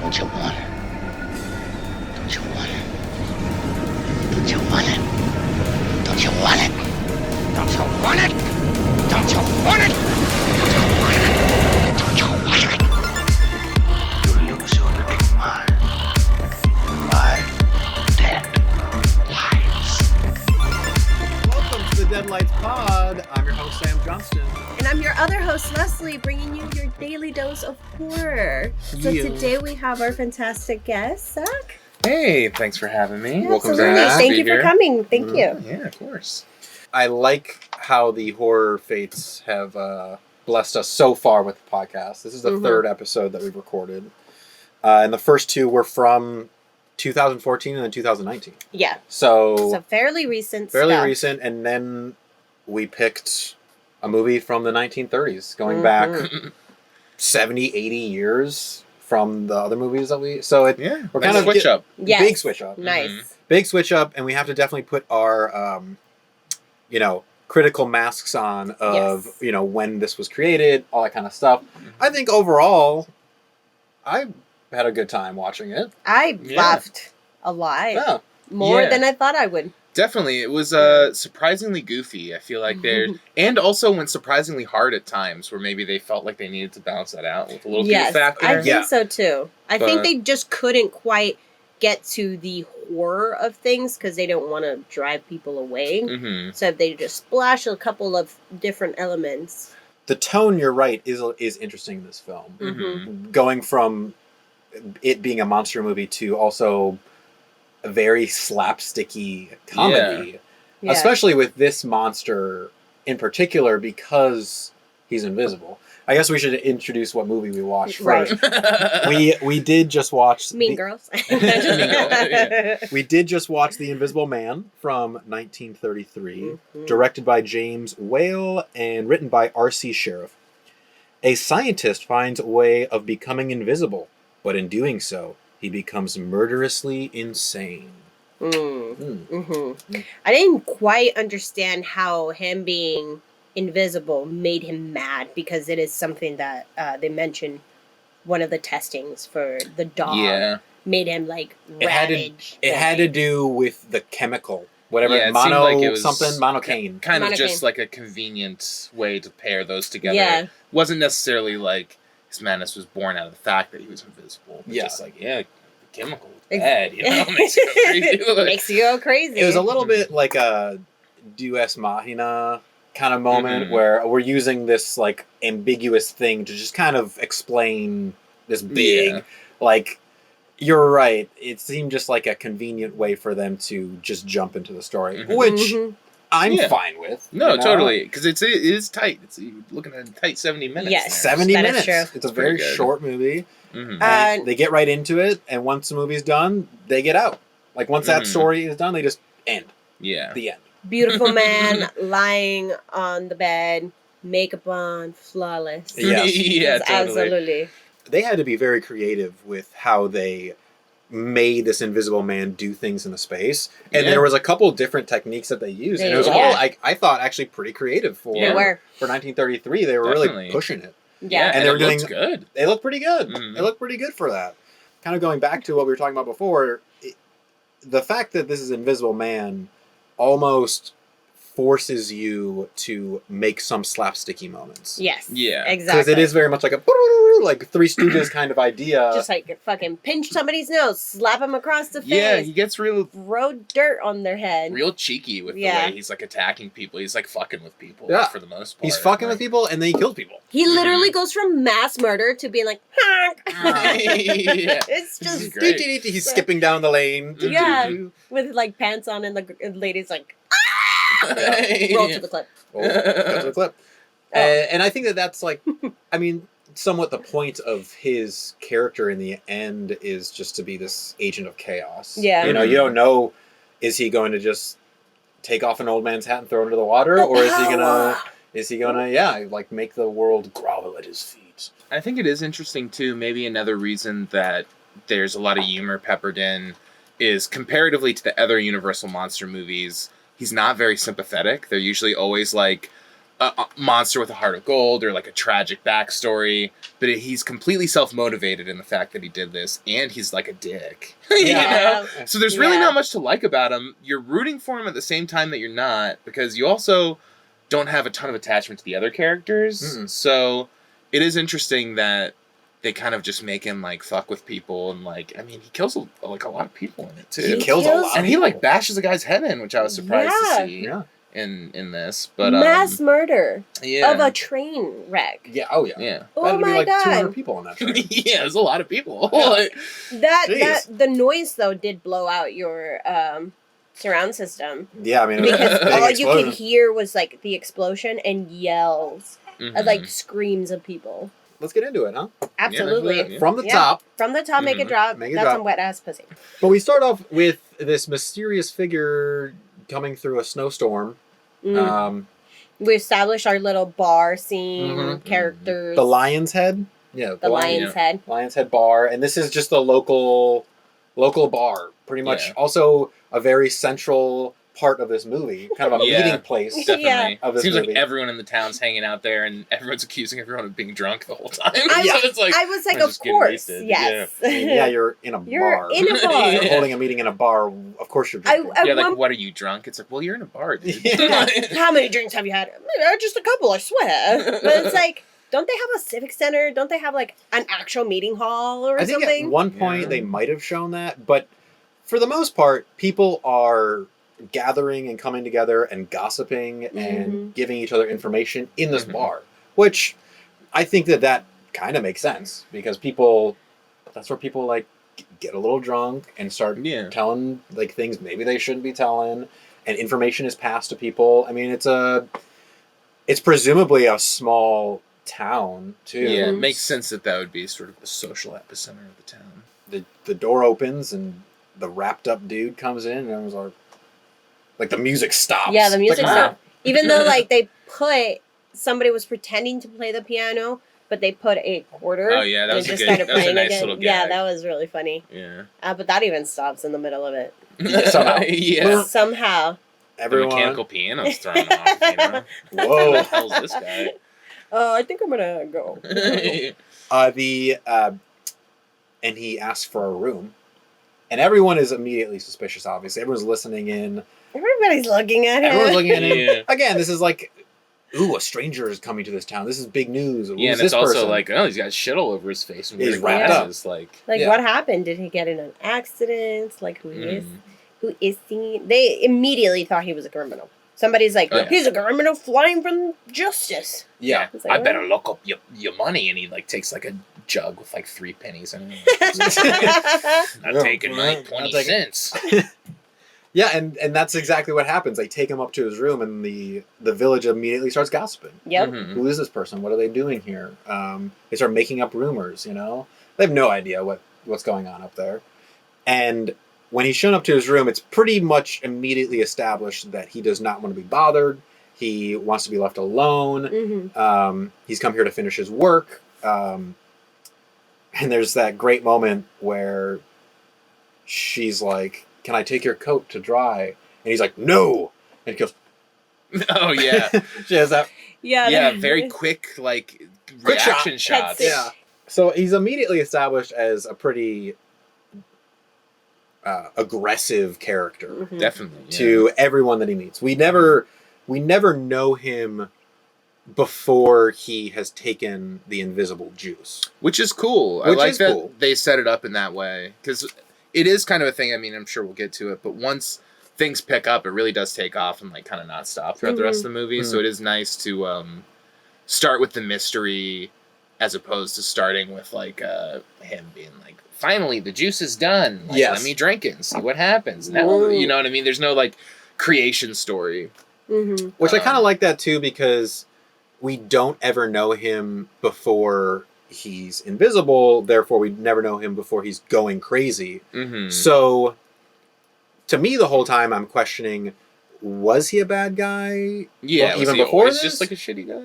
Don't you want it? Don't you want it? Don't you want it? Don't you want it? Don't you want it? Don't you want it? Don't you want it? You lose your little mind. 5 dead lives. Welcome to the Deadlights pod. I'm your host, Sam Johnston. And I'm your other host, Leslie, bringing you your daily dose of horror. So today we have our fantastic guest, Zach. Hey, thanks for having me. Yeah, Welcome absolutely. to Thank you for coming. Thank you. Yeah, of course. I like how the horror fates have blessed us so far with the podcast. This is the third episode that we've recorded. And the first two were from 2014 and then 2019. Yeah. So fairly recent fairly stuff. recent. And then we picked a movie from the 1930s, going back 70, 80 years from the other movies that we... So we're kind of... switch up. Yes. Big switch up. Nice. Big switch up, and we have to definitely put our, critical masks on of, when this was created, all that kind of stuff. I think overall, I had a good time watching it. I laughed a lot. Yeah. More than I thought I would. Definitely. It was surprisingly goofy. I feel like and also went surprisingly hard at times where maybe they felt like they needed to balance that out with a little goof factor. I think so too. I think they just couldn't quite get to the horror of things because they don't want to drive people away. So they just splash a couple of different elements. The tone, you're right, is interesting in this film. Going from it being a monster movie to also a very slapsticky comedy. Yeah. Especially with this monster in particular because he's invisible. I guess we should introduce what movie we watched first. We did just watch... Mean Girls. We did just watch The Invisible Man from 1933, directed by James Whale and written by R.C. Sherriff. A scientist finds a way of becoming invisible, but in doing so, he becomes murderously insane. I didn't quite understand how him being invisible made him mad because it is something that they mentioned one of the testings for the dog made him like ravage. It had to do with the chemical, whatever, it seemed like it was monocaine. Kind of just like a convenient way to pair those together. It wasn't necessarily like his madness was born out of the fact that he was invisible. But just like, chemical was bad, makes you go crazy. Makes you go crazy. It was a little bit like a Deus Machina kind of moment where we're using this like ambiguous thing to just kind of explain this big like, you're right, it seemed just like a convenient way for them to just jump into the story, which I'm fine with. No, totally, because it is tight. You're looking at a tight 70 minutes. Yes, 70 minutes. True. It's a very short movie. And they get right into it, and once the movie's done, they get out. Like, once that story is done, they just end. Yeah. The end. Beautiful man lying on the bed, makeup on, flawless. Yes. Totally. Absolutely. They had to be very creative with how they made this invisible man do things in the space. And there was a couple different techniques that they used. And it was all, I thought, actually pretty creative for 1933. They were really pushing it. Yeah. And they were doing good. They looked pretty good. They looked pretty good for that. Kind of going back to what we were talking about before, the fact that this is Invisible Man almost forces you to make some slapsticky moments. Yes. Yeah. Exactly. Because it is very much like a like Three Stooges kind of idea. Just like fucking pinch somebody's nose, slap him across the face. Yeah, he gets real... Throw dirt on their head. Real cheeky with the way he's like attacking people. He's like fucking with people for the most part. He's fucking with people and then he kills people. He literally goes from mass murder to being like, It's just great. He's skipping down the lane. Yeah, with like pants on and the lady's like, roll to the clip. Go to the clip. And I think that's like, I mean, somewhat the point of his character in the end is just to be this agent of chaos. Yeah. You know, you don't know, is he going to just take off an old man's hat and throw it into the water? Or is he gonna, like make the world grovel at his feet? I think it is interesting too, maybe another reason that there's a lot of humor peppered in is comparatively to the other Universal monster movies, he's not very sympathetic. They're usually always like a monster with a heart of gold or like a tragic backstory, but he's completely self-motivated in the fact that he did this, and he's like a dick. You know? So there's really not much to like about him. You're rooting for him at the same time that you're not, because you also don't have a ton of attachment to the other characters. Mm-mm. So it is interesting that they kind of just make him like fuck with people, and like, I mean, he kills like a lot of people in it too. He kills a lot, and he like bashes a guy's head in, which I was surprised to see. Yeah. In this, but mass murder of a train wreck. Yeah. Oh yeah. Yeah. Oh That'd my be like God. 200 people on that train. Yeah, there's a lot of people. that the noise though did blow out your surround system. Yeah, I mean, because all you could hear was like the explosion and yells, like screams of people. Let's get into it, huh? Absolutely. Yeah. From the top. From the top, make it drop. That's some wet ass pussy. But we start off with this mysterious figure coming through a snowstorm. We establish our little bar scene, characters. The Lion's Head? Yeah. The Lion's Head. Lion's Head bar. And this is just a local bar. Pretty much also a very central part of this movie. Kind of a meeting place. Definitely. Of this Seems movie. like everyone in the town's hanging out there, and everyone's accusing everyone of being drunk the whole time. I was like, of course. Yes. Yeah, you're in a bar. You're in a bar. You're holding a meeting in a bar. Of course you're drinking. What are you, drunk? It's like, well, you're in a bar, dude. How many drinks have you had? Just a couple, I swear. But it's like, don't they have a civic center? Don't they have like an actual meeting hall or something? I think at one point they might have shown that, but for the most part, people are gathering and coming together and gossiping and giving each other information in this bar, which I think that kind of makes sense, because that's where people like get a little drunk and start telling like things maybe they shouldn't be telling, and information is passed to people. I mean, it's presumably a small town too. Yeah, it makes sense that would be sort of the social epicenter of the town. The door opens and the wrapped up dude comes in, and everyone's like the music stops. Yeah, the music stopped. Even though like somebody was pretending to play the piano, but they put a quarter. Oh yeah, that was a nice little gag. Yeah, that was really funny. Yeah. But that even stops in the middle of it. Somehow. Somehow. Everyone. The mechanical piano's thrown off, you know? Whoa. Who the hell's this guy? I think I'm gonna go. And he asks for a room. And everyone is immediately suspicious, obviously. Everyone's listening in. Everybody's looking at him. Everyone's looking at him. Yeah. Again, this is like, ooh, a stranger is coming to this town. This is big news. Yeah, and it's also like, oh, he's got shit all over his face. And he's wrapped up. Like what happened? Did he get in an accident? Like, who is he? They immediately thought he was a criminal. Somebody's like, he's a criminal flying from justice. Yeah. Like, I better look up your money. And he like takes like a jug with like 3 pennies in it. Not taking my 20 cents. Yeah, and that's exactly what happens. They take him up to his room, and the village immediately starts gossiping. Yep. Who is this person? What are they doing here? They start making up rumors, you know? They have no idea what's going on up there. And when he's shown up to his room, it's pretty much immediately established that he does not want to be bothered. He wants to be left alone. He's come here to finish his work. And there's that great moment where she's like, "Can I take your coat to dry?" And he's like, "No!" And he goes, "Oh, yeah." She has that. Yeah, very quick, like, reaction shots. Yeah. So he's immediately established as a pretty aggressive character. Definitely. Yeah. To everyone that he meets. We never know him before he has taken the invisible juice. Which is cool. I like that they set it up in that way. Because it is kind of a thing, I mean, I'm sure we'll get to it, but once things pick up, it really does take off and like kind of not stop throughout the rest of the movie. So it is nice to start with the mystery as opposed to starting with like him being like, finally the juice is done. Like, let me drink it and see what happens. Now, you know what I mean? There's no like creation story. Which I kind of like that too, because we don't ever know him before he's invisible, therefore we never know him before he's going crazy. So to me the whole time I'm questioning, was he a bad guy? Yeah, even before this? Just like a shitty guy.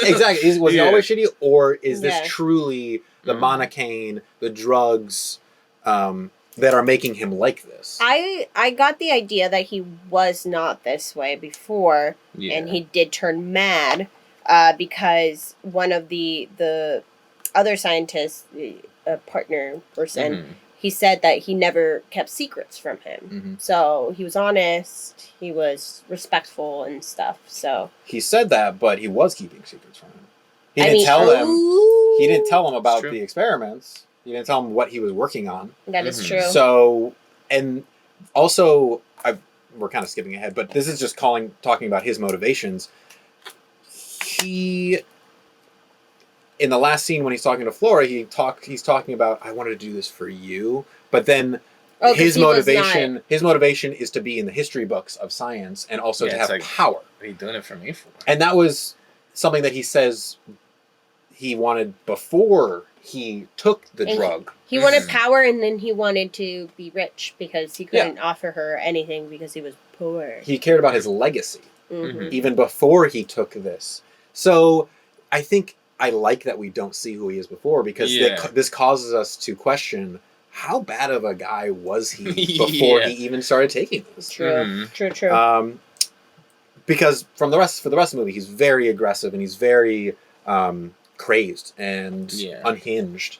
Exactly. Was he always shitty, or is this truly the monocaine, the drugs that are making him like this? I got the idea that he was not this way before, and he did turn mad. because one of the other scientists, a partner person, he said that he never kept secrets from him. So he was honest, he was respectful and stuff. So he said that, but he was keeping secrets from him. He didn't tell them. He didn't tell them about the experiments. He didn't tell them what he was working on. That is true. So, and also, we're kind of skipping ahead, but this is just talking about his motivations. He, in the last scene when he's talking to Flora, he's talking about, I wanted to do this for you, but then his motivation is to be in the history books of science and also to have power. What are you doing it for me for? And that was something that he says he wanted before he took the drug. He wanted power, and then he wanted to be rich because he couldn't offer her anything because he was poor. He cared about his legacy even before he took this. So I think I like that we don't see who he is before, because this causes us to question, how bad of a guy was he before he even started taking this? True. Because for the rest of the movie, he's very aggressive and he's very crazed and unhinged.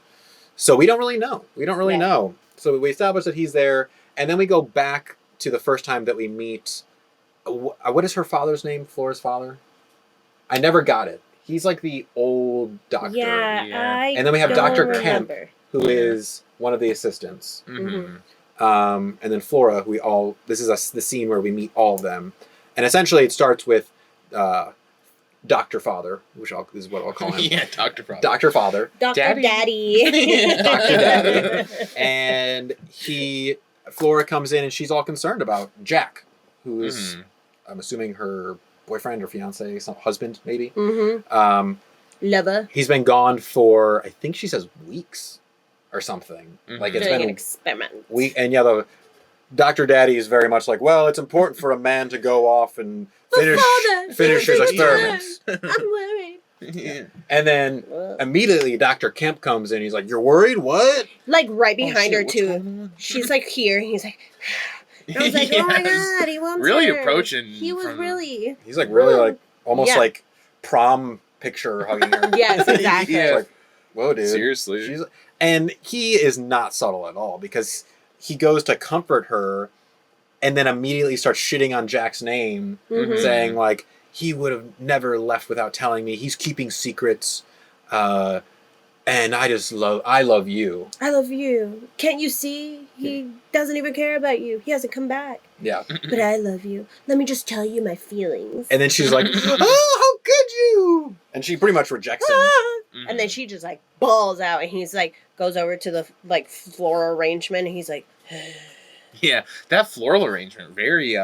So we don't really know. So we establish that he's there, and then we go back to the first time that we meet. What is her father's name? Flora's father? I never got it. He's like the old doctor. And then we have Dr. Kemp, who is one of the assistants. And then Flora, this is the scene where we meet all of them. And essentially it starts with Dr. Father, which is what I'll call him. Dr. Father. Dr. Father. Dr. Daddy. Dr. Daddy. And Flora comes in and she's all concerned about Jack, who is, I'm assuming, her boyfriend or fiance, some husband, maybe. Lover. He's been gone for, I think she says, weeks or something. Like it's been an experiment. The Dr. Daddy is very much like, well, it's important for a man to go off and finish his experiments. I'm worried. And then immediately Dr. Kemp comes in. He's like, you're worried? What? Like right behind her too. She's like here. And he's like, I was like, oh my god, he wants really her. Approaching. He was really. He's like really like almost like prom picture hugging her. Yes, exactly. He's like, whoa, dude. Seriously. And he is not subtle at all, because he goes to comfort her and then immediately starts shitting on Jack's name, saying like, he would have never left without telling me. He's keeping secrets. And I love you. I love you. Can't you see? He doesn't even care about you. He hasn't come back. Yeah. But I love you. Let me just tell you my feelings. And then she's like, oh, how could you? And she pretty much rejects him. And then she just like balls out, and he's like, goes over to the like floral arrangement, and he's like, yeah, that floral arrangement, very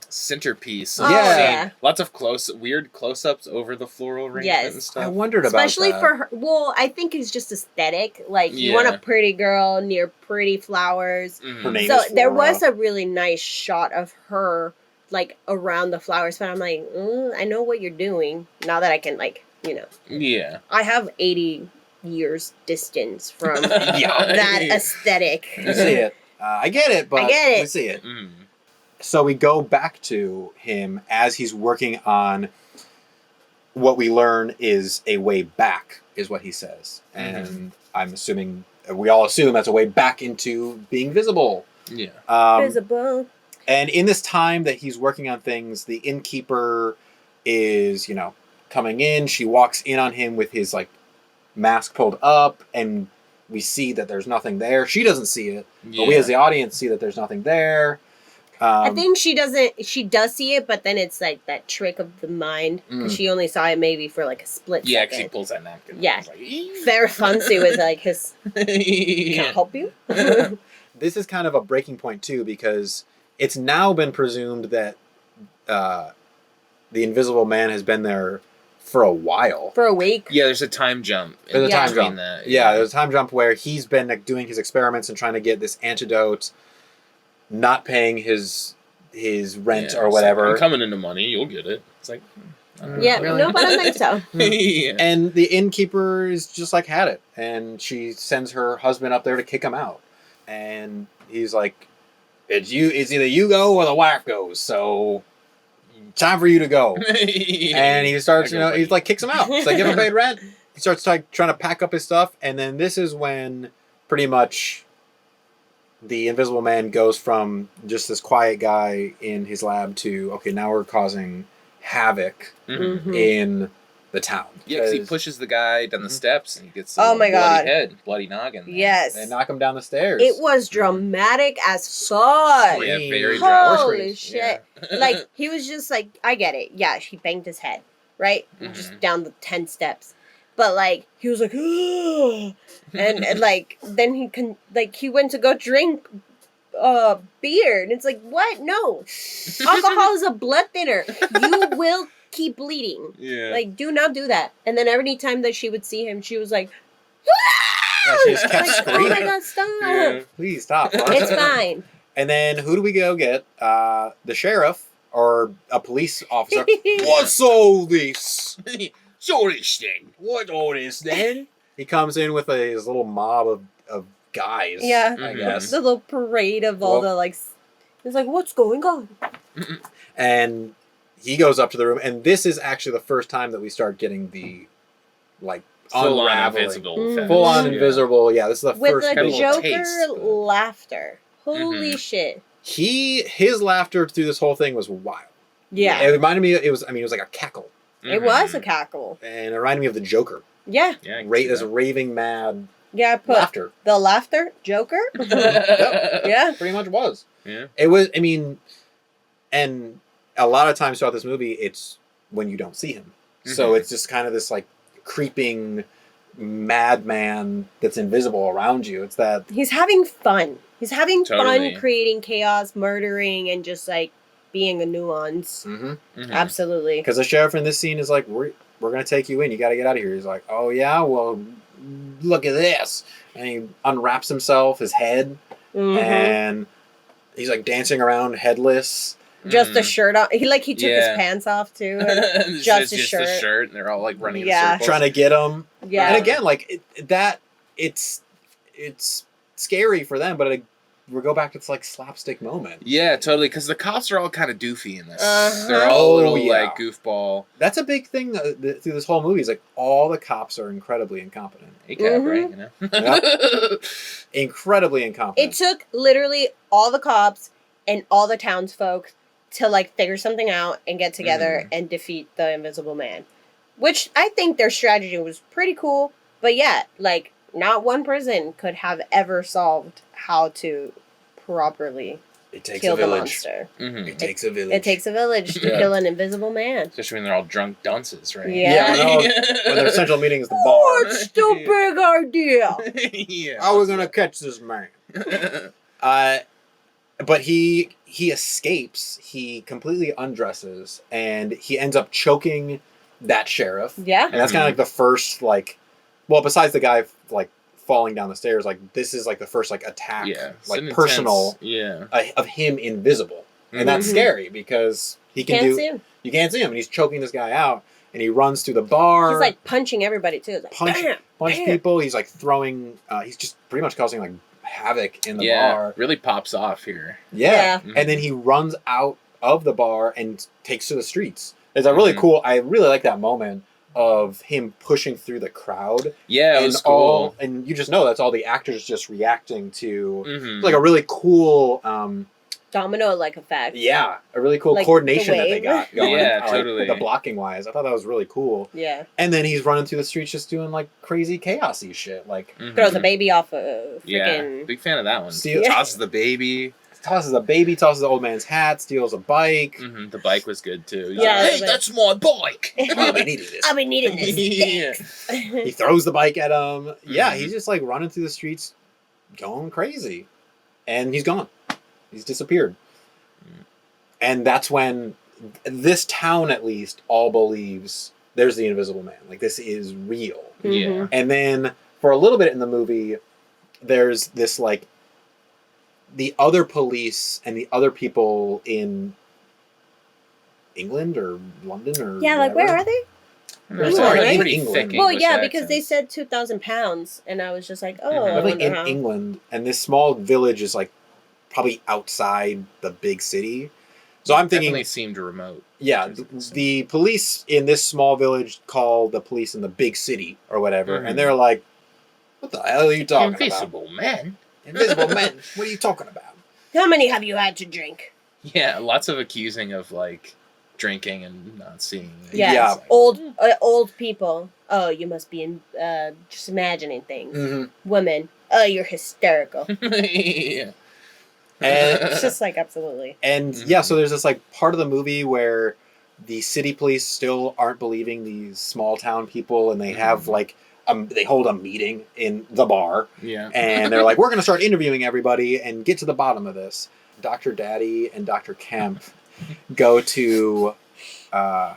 centerpiece. Lots of weird close-ups over the floral arrangement and stuff. I wondered about especially for her. Well, I think it's just aesthetic. Like you want a pretty girl near pretty flowers. Her name so is Flora. There was a really nice shot of her like around the flowers, but I'm like, I know what you're doing now that I can Yeah. I have 80 years distance from that aesthetic. You see it. I get it, but we see it. So we go back to him as he's working on what we learn is a way back, is what he says. And I'm assuming, we all assume that's a way back into being visible. Yeah. Visible. And in this time that he's working on things, the innkeeper is, coming in. She walks in on him with his like mask pulled up, and we see that there's nothing there. She doesn't see it, but we as the audience see that there's nothing there. I think she does see it, but then it's like that trick of the mind, because she only saw it maybe for like a split second. Yeah, because he pulls that napkin. Yeah. Like, Fancy with like his, can I help you? This is kind of a breaking point too, because it's now been presumed that the Invisible Man has been there for a while. For a week. Yeah, there's a time jump. There's a time jump. There's a time jump where he's been like, doing his experiments and trying to get this antidote, not paying his rent or whatever. I'm coming into money, you'll get it. It's like, really? No, but I don't think so. And the innkeeper is just like, had it. And she sends her husband up there to kick him out. And he's like, it's either you go or the wife goes, so time for you to go. Yeah. And he starts, I go, he like kicks him out. It's like, give him paid rent. He starts like trying to pack up his stuff, and then this is when pretty much the Invisible Man goes from just this quiet guy in his lab to, okay, now we're causing havoc in the town. Yeah, because he pushes the guy down the steps and he gets a my bloody God. head, bloody noggin. There. Yes. They knock him down the stairs. It was dramatic as fuck. Yeah, very dramatic. Holy shit. Like, he was just like, I get it. Yeah, she banged his head, right? Just down the 10 steps. But, like, he was like, and like, then he went to go drink beer. And it's like, what? No. Alcohol is a blood thinner. You will keep bleeding. Yeah. Like, do not do that. And then every time that she would see him, she was like, Yeah, she just kept like, screaming. oh my God, stop. Yeah. Please stop. It's fine. And then who do we go get? The sheriff or a police officer. What's all this? Sure this thing. What all this then? He comes in with his little mob of guys. Yeah. I guess. The little parade of all the, like, it's like, what's going on? And he goes up to the room, and this is actually the first time that we start getting the, like, Full on unraveling. invisible. effects. Full on Yeah. invisible. Yeah, this is the With first the kind of big- little Joker taste, but- laughter. Holy shit. His laughter through this whole thing was wild. Yeah. It reminded me, it was like a cackle. It was a cackle. And it reminded me of the Joker. Yeah. Yeah, I can see This that. raving mad Yeah, I put laughter. the laughter, Joker. Yeah. Pretty much was. Yeah. It was, I mean, and a lot of times throughout this movie, it's when you don't see him. So it's just kind of this like creeping madman that's invisible around you. It's that. He's having fun. He's having Totally. fun creating chaos, murdering, and just like being a nuance. Absolutely. Because the sheriff in this scene is like, we're going to take you in. You got to get out of here. He's like, oh, yeah? Well, look at this. And he unwraps himself, his head, and he's like dancing around headless. Just the shirt on. He took his Yeah. pants off too. It's Just his the shirt. shirt, and they're all like running Yeah. in circles. Trying to get him. Yeah. And again, like, it's scary for them, but we go back to this, like, slapstick moment. Yeah, totally. Because the cops are all kind of doofy in this. Uh-huh. They're all a little yeah. like goofball. That's a big thing through this whole movie. Is like all the cops are incredibly incompetent. ACAB, right? You know. Incredibly incompetent. It took literally all the cops and all the townsfolk to like figure something out and get together and defeat the Invisible Man. Which I think their strategy was pretty cool. But yeah, like not one person could have ever solved how to properly It takes kill a the village. monster. It takes a village. It takes a village to Yeah. kill an invisible man. Especially when they're all drunk dunces, right? Yeah. when their central meeting is the bar. What's the big idea? Yeah. How are we gonna catch this man? But he escapes. He completely undresses, and he ends up choking that sheriff. Yeah. And that's kind of like the first, like, well, besides the guy like falling down the stairs, like this is like the first like attack, Yeah. It's like an personal, intense- Yeah. of him invisible, and that's scary because he can Can't do. see him. You can't see him, and he's choking this guy out, and he runs through the bar. He's like punching everybody too. It's like, punch bam, punch bam. people. He's like throwing. He's just pretty much causing like havoc in the Yeah. bar. Really pops off here. Yeah. Yeah. And then he runs out of the bar and takes to the streets. It's a really cool. I really like that moment of him pushing through the crowd. Yeah, it and was cool. and you just know that's all the actors just reacting to. Mhm. It's like a really cool. Domino like effect. Yeah, a really cool Like coordination the that they wave. got going. Yeah, like, totally. The blocking wise, I thought that was really cool. Yeah. And then he's running through the streets just doing like crazy chaosy shit, like Mhm. Throws a baby off a Yeah, freaking. big fan of that one. Steal- Tosses the baby. tosses a baby, tosses the old man's hat, steals a bike. The bike was good too. He's Yeah, like, hey, but- that's my bike. I've been needing this. I've been needing this. Yeah. He throws the bike at him. Yeah, Mhm. he's just like running through the streets, going crazy, and he's gone. He's disappeared. And that's when this town, at least, all believes there's the Invisible Man. Like, this is real. Yeah. And then for a little bit in the movie, there's this like the other police and the other people in England or London or Yeah, like where whatever. are they? They're sorry, in pretty England. thick Well, English yeah, because they accents. said 2,000 pounds, and I was just like, oh, Mhm. I They're like wonder in how. England, and this small village is like probably outside the big city. So I'm thinking... Definitely seemed remote. Yeah, the police in this small village call the police in the big city or whatever, and they're like, what the hell are you talking Invisible about? men. Invisible men. What are you talking about? How many have you had to drink? Yeah, lots of accusing of, like, drinking and not seeing. Yeah. Old people. Oh, you must be just imagining things. Mm-hmm. Women. Oh, you're hysterical. Yeah. And It's just like, absolutely. And yeah, so there's this like part of the movie where the city police still aren't believing these small town people, and they have like they hold a meeting in the bar. Yeah. And they're like, we're going to start interviewing everybody and get to the bottom of this. Dr. Daddy and Dr. Kemp go to the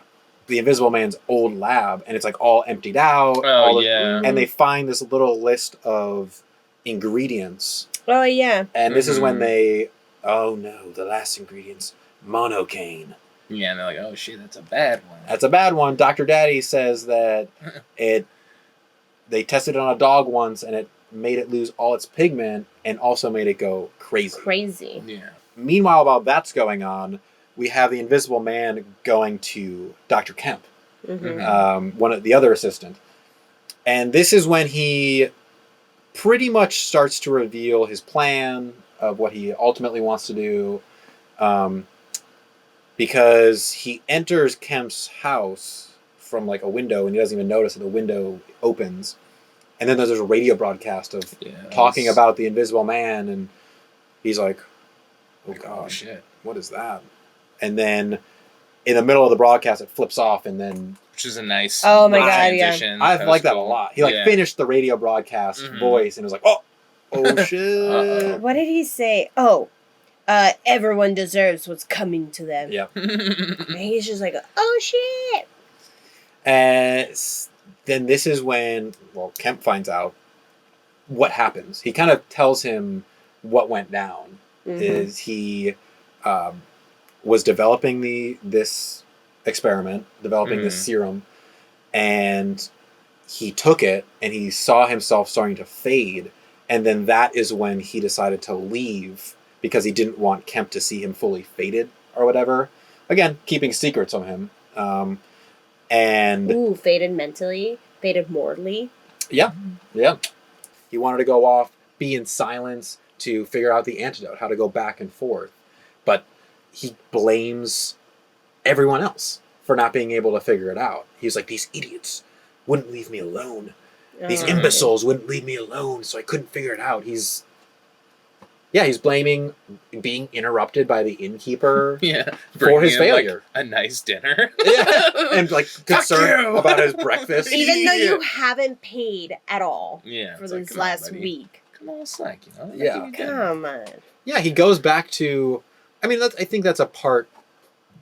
Invisible Man's old lab, and it's like all emptied out. And they find this little list of ingredients. Oh, yeah. And this is when they, oh no, the last ingredient's monocaine. Yeah, and they're like, oh shit, that's a bad one. That's a bad one. Dr. Daddy says that they tested it on a dog once, and it made it lose all its pigment and also made it go crazy. Yeah. Meanwhile, while that's going on, we have the Invisible Man going to Dr. Kemp, one of the other assistant. And this is when he pretty much starts to reveal his plan of what he ultimately wants to do, because he enters Kemp's house from like a window, and he doesn't even notice that the window opens, and then there's a radio broadcast of talking about the Invisible Man, and he's like, oh god, shit, what is that? And then in the middle of the broadcast it flips off, and then which is a nice transition. I like that a lot. He finished the radio broadcast voice and was like, oh shit. What did he say? Oh, everyone deserves what's coming to them. Yeah. And he's just like, oh shit. And then this is when, Kemp finds out what happens. He kind of tells him what went down. Is he was developing this experiment, developing this serum, and he took it and he saw himself starting to fade, and then that is when he decided to leave because he didn't want Kemp to see him fully faded or whatever. Again, keeping secrets on him. And faded mentally, faded mortally. Yeah. He wanted to go off, be in silence to figure out the antidote, how to go back and forth. But he blames everyone else for not being able to figure it out. He's like, these idiots wouldn't leave me alone. These imbeciles wouldn't leave me alone, so I couldn't figure it out. He's blaming being interrupted by the innkeeper for his failure. Like, a nice dinner. And like concerned about his breakfast. Even though you haven't paid at all for this like, last week. Come on, slack, you know? Come on. Yeah, he goes back to... I mean, I think that's a part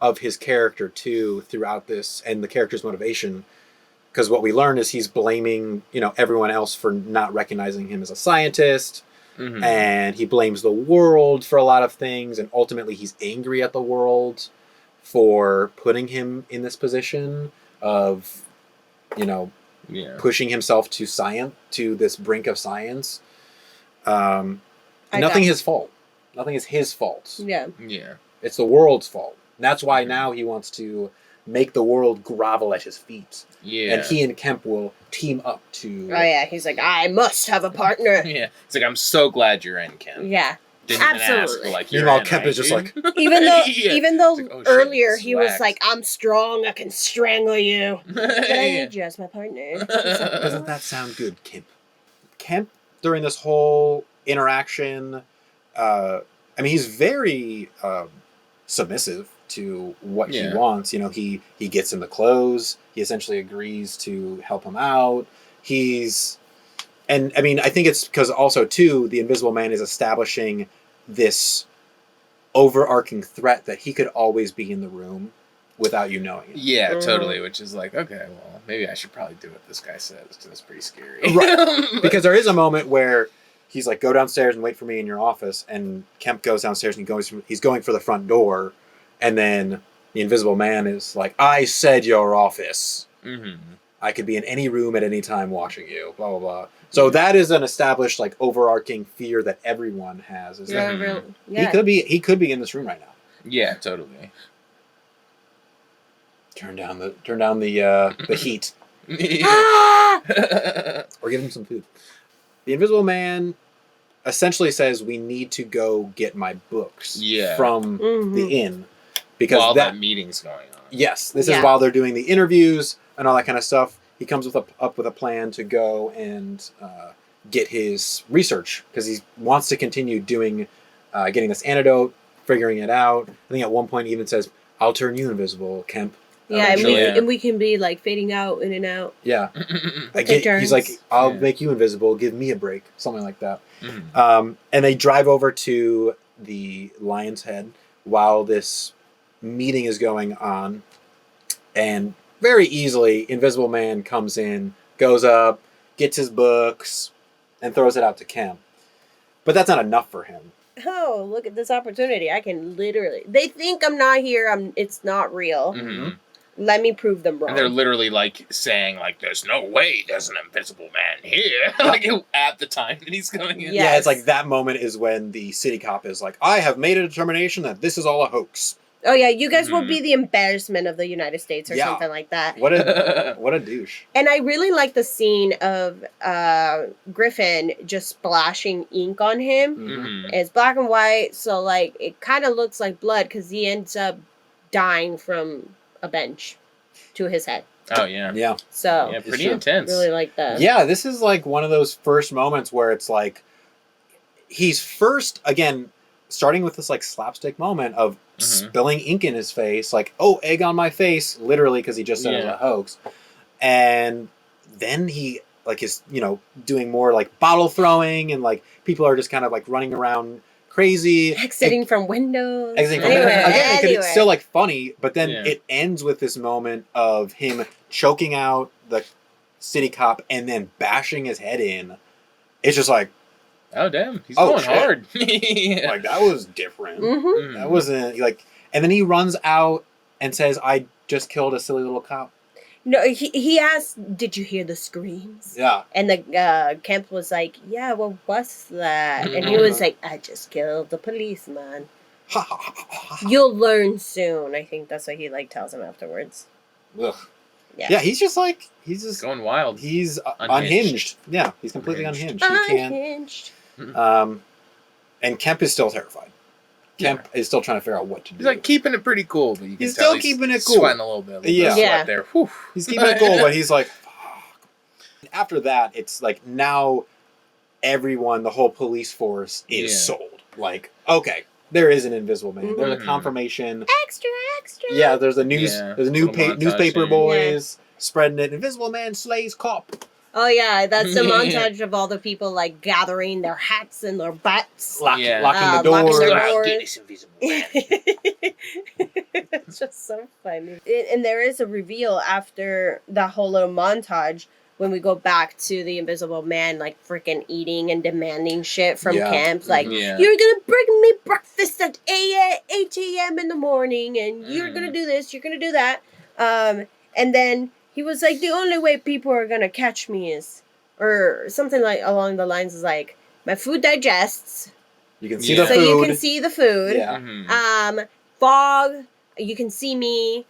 of his character, too, throughout this, and the character's motivation. Because what we learn is he's blaming, everyone else for not recognizing him as a scientist. And he blames the world for a lot of things, and ultimately he's angry at the world for putting him in this position of, pushing himself to science, to this brink of science. Nothing his fault. Nothing is his fault. Yeah. It's the world's fault. And that's why now he wants to make the world grovel at his feet. Yeah. And he and Kemp will team up to... Oh, yeah. He's like, I must have a partner. Yeah. It's like, I'm so glad you're in, Kemp. Yeah. Didn't absolutely. Ask, meanwhile, Kemp is just like... Even though like, earlier he was like, I'm strong, I can strangle you. But I need you as my partner. Doesn't that sound good, Kemp? Kemp, during this whole interaction... he's very submissive to what he wants. He gets him the clothes. He essentially agrees to help him out. I think it's because also, too, the Invisible Man is establishing this overarching threat that he could always be in the room without you knowing it. Yeah, totally. Which is like, okay, well, maybe I should probably do what this guy says, because that's pretty scary. Right. Because there is a moment where he's like, go downstairs and wait for me in your office. And Kemp goes downstairs and he's going for the front door. And then the Invisible Man is like, I said your office. I could be in any room at any time watching you, blah, blah, blah. So that is an established, like, overarching fear that everyone has. Is that really? He could be in this room right now. Yeah, totally. Turn down the heat. Ah! Or give him some food. The Invisible Man essentially says we need to go get my books from the inn. Because while that meeting's going on. Yes, this is while they're doing the interviews and all that kind of stuff. He comes up with a plan to go and get his research because he wants to continue doing, getting this antidote, figuring it out. I think at one point he even says, "I'll turn you invisible, Kemp." Yeah, and we can be like fading out, in and out. Yeah, he's like, "I'll make you invisible. Give me a break," something like that. And they drive over to the Lion's Head while this meeting is going on, and very easily Invisible Man comes in, goes up, gets his books, and throws it out to Kemp. But that's not enough for him. Oh, look at this opportunity. I can literally... They think I'm not here. It's not real. Let me prove them wrong. And they're literally like saying like, "There's no way there's an Invisible Man here." Like at the time that he's going in. Yeah, it's like that moment is when the city cop is like, "I have made a determination that this is all a hoax." Oh yeah, you guys will be the embarrassment of the United States or something like that. What a douche. And I really like the scene of Griffin just splashing ink on him. It's black and white, so like it kind of looks like blood because he ends up dying from a bench to his head. Oh yeah. Yeah. So yeah, pretty intense. Really like that. Yeah, this is like one of those first moments where it's like he's first again starting with this like slapstick moment of spilling ink in his face, like, "Oh, egg on my face," literally because he just said it was a hoax. And then he like is, doing more like bottle throwing and like people are just kind of like running around crazy. Exiting from windows. Exiting from windows. Again, it's still like funny, but then it ends with this moment of him choking out the city cop and then bashing his head in. It's just like, oh damn, he's going hard. Like that was different. That wasn't like, and then he runs out and says, "I just killed a silly little cop." No, he asked, "Did you hear the screams?" Yeah. And the Kemp was like, "Yeah, what was that?" And he was like, "I just killed the policeman." You'll learn soon. I think that's what he like tells him afterwards. Ugh. Yeah, he's just going wild. He's unhinged. Yeah, he's completely unhinged. Unhinged. And Kemp is still terrified. Kemp is still trying to figure out what to do. He's like keeping it pretty cool, but you can he's tell still keeping it cool. Sweating a little bit. Sweat there. Whew. He's keeping it cool, but he's like, fuck. After that, it's like now everyone, the whole police force is sold. Like, okay, there is an Invisible Man. There's a confirmation. Extra. Yeah, there's a newspaper boys spreading it. Invisible Man slays cop. Oh yeah, that's the montage of all the people like gathering their hats and their butts, locking the doors. Get this Invisible Man. It's just so funny. And there is a reveal after that whole little montage when we go back to the Invisible Man, like freaking eating and demanding shit from Kemp. Like, "You're gonna bring me breakfast at 8 a.m. in the morning, and you're gonna do this, you're gonna do that." And then he was like, "The only way people are gonna catch me is," or something like along the lines is like, "My food digests. You can see the food. So you can see the food. Yeah. Fog, you can see me.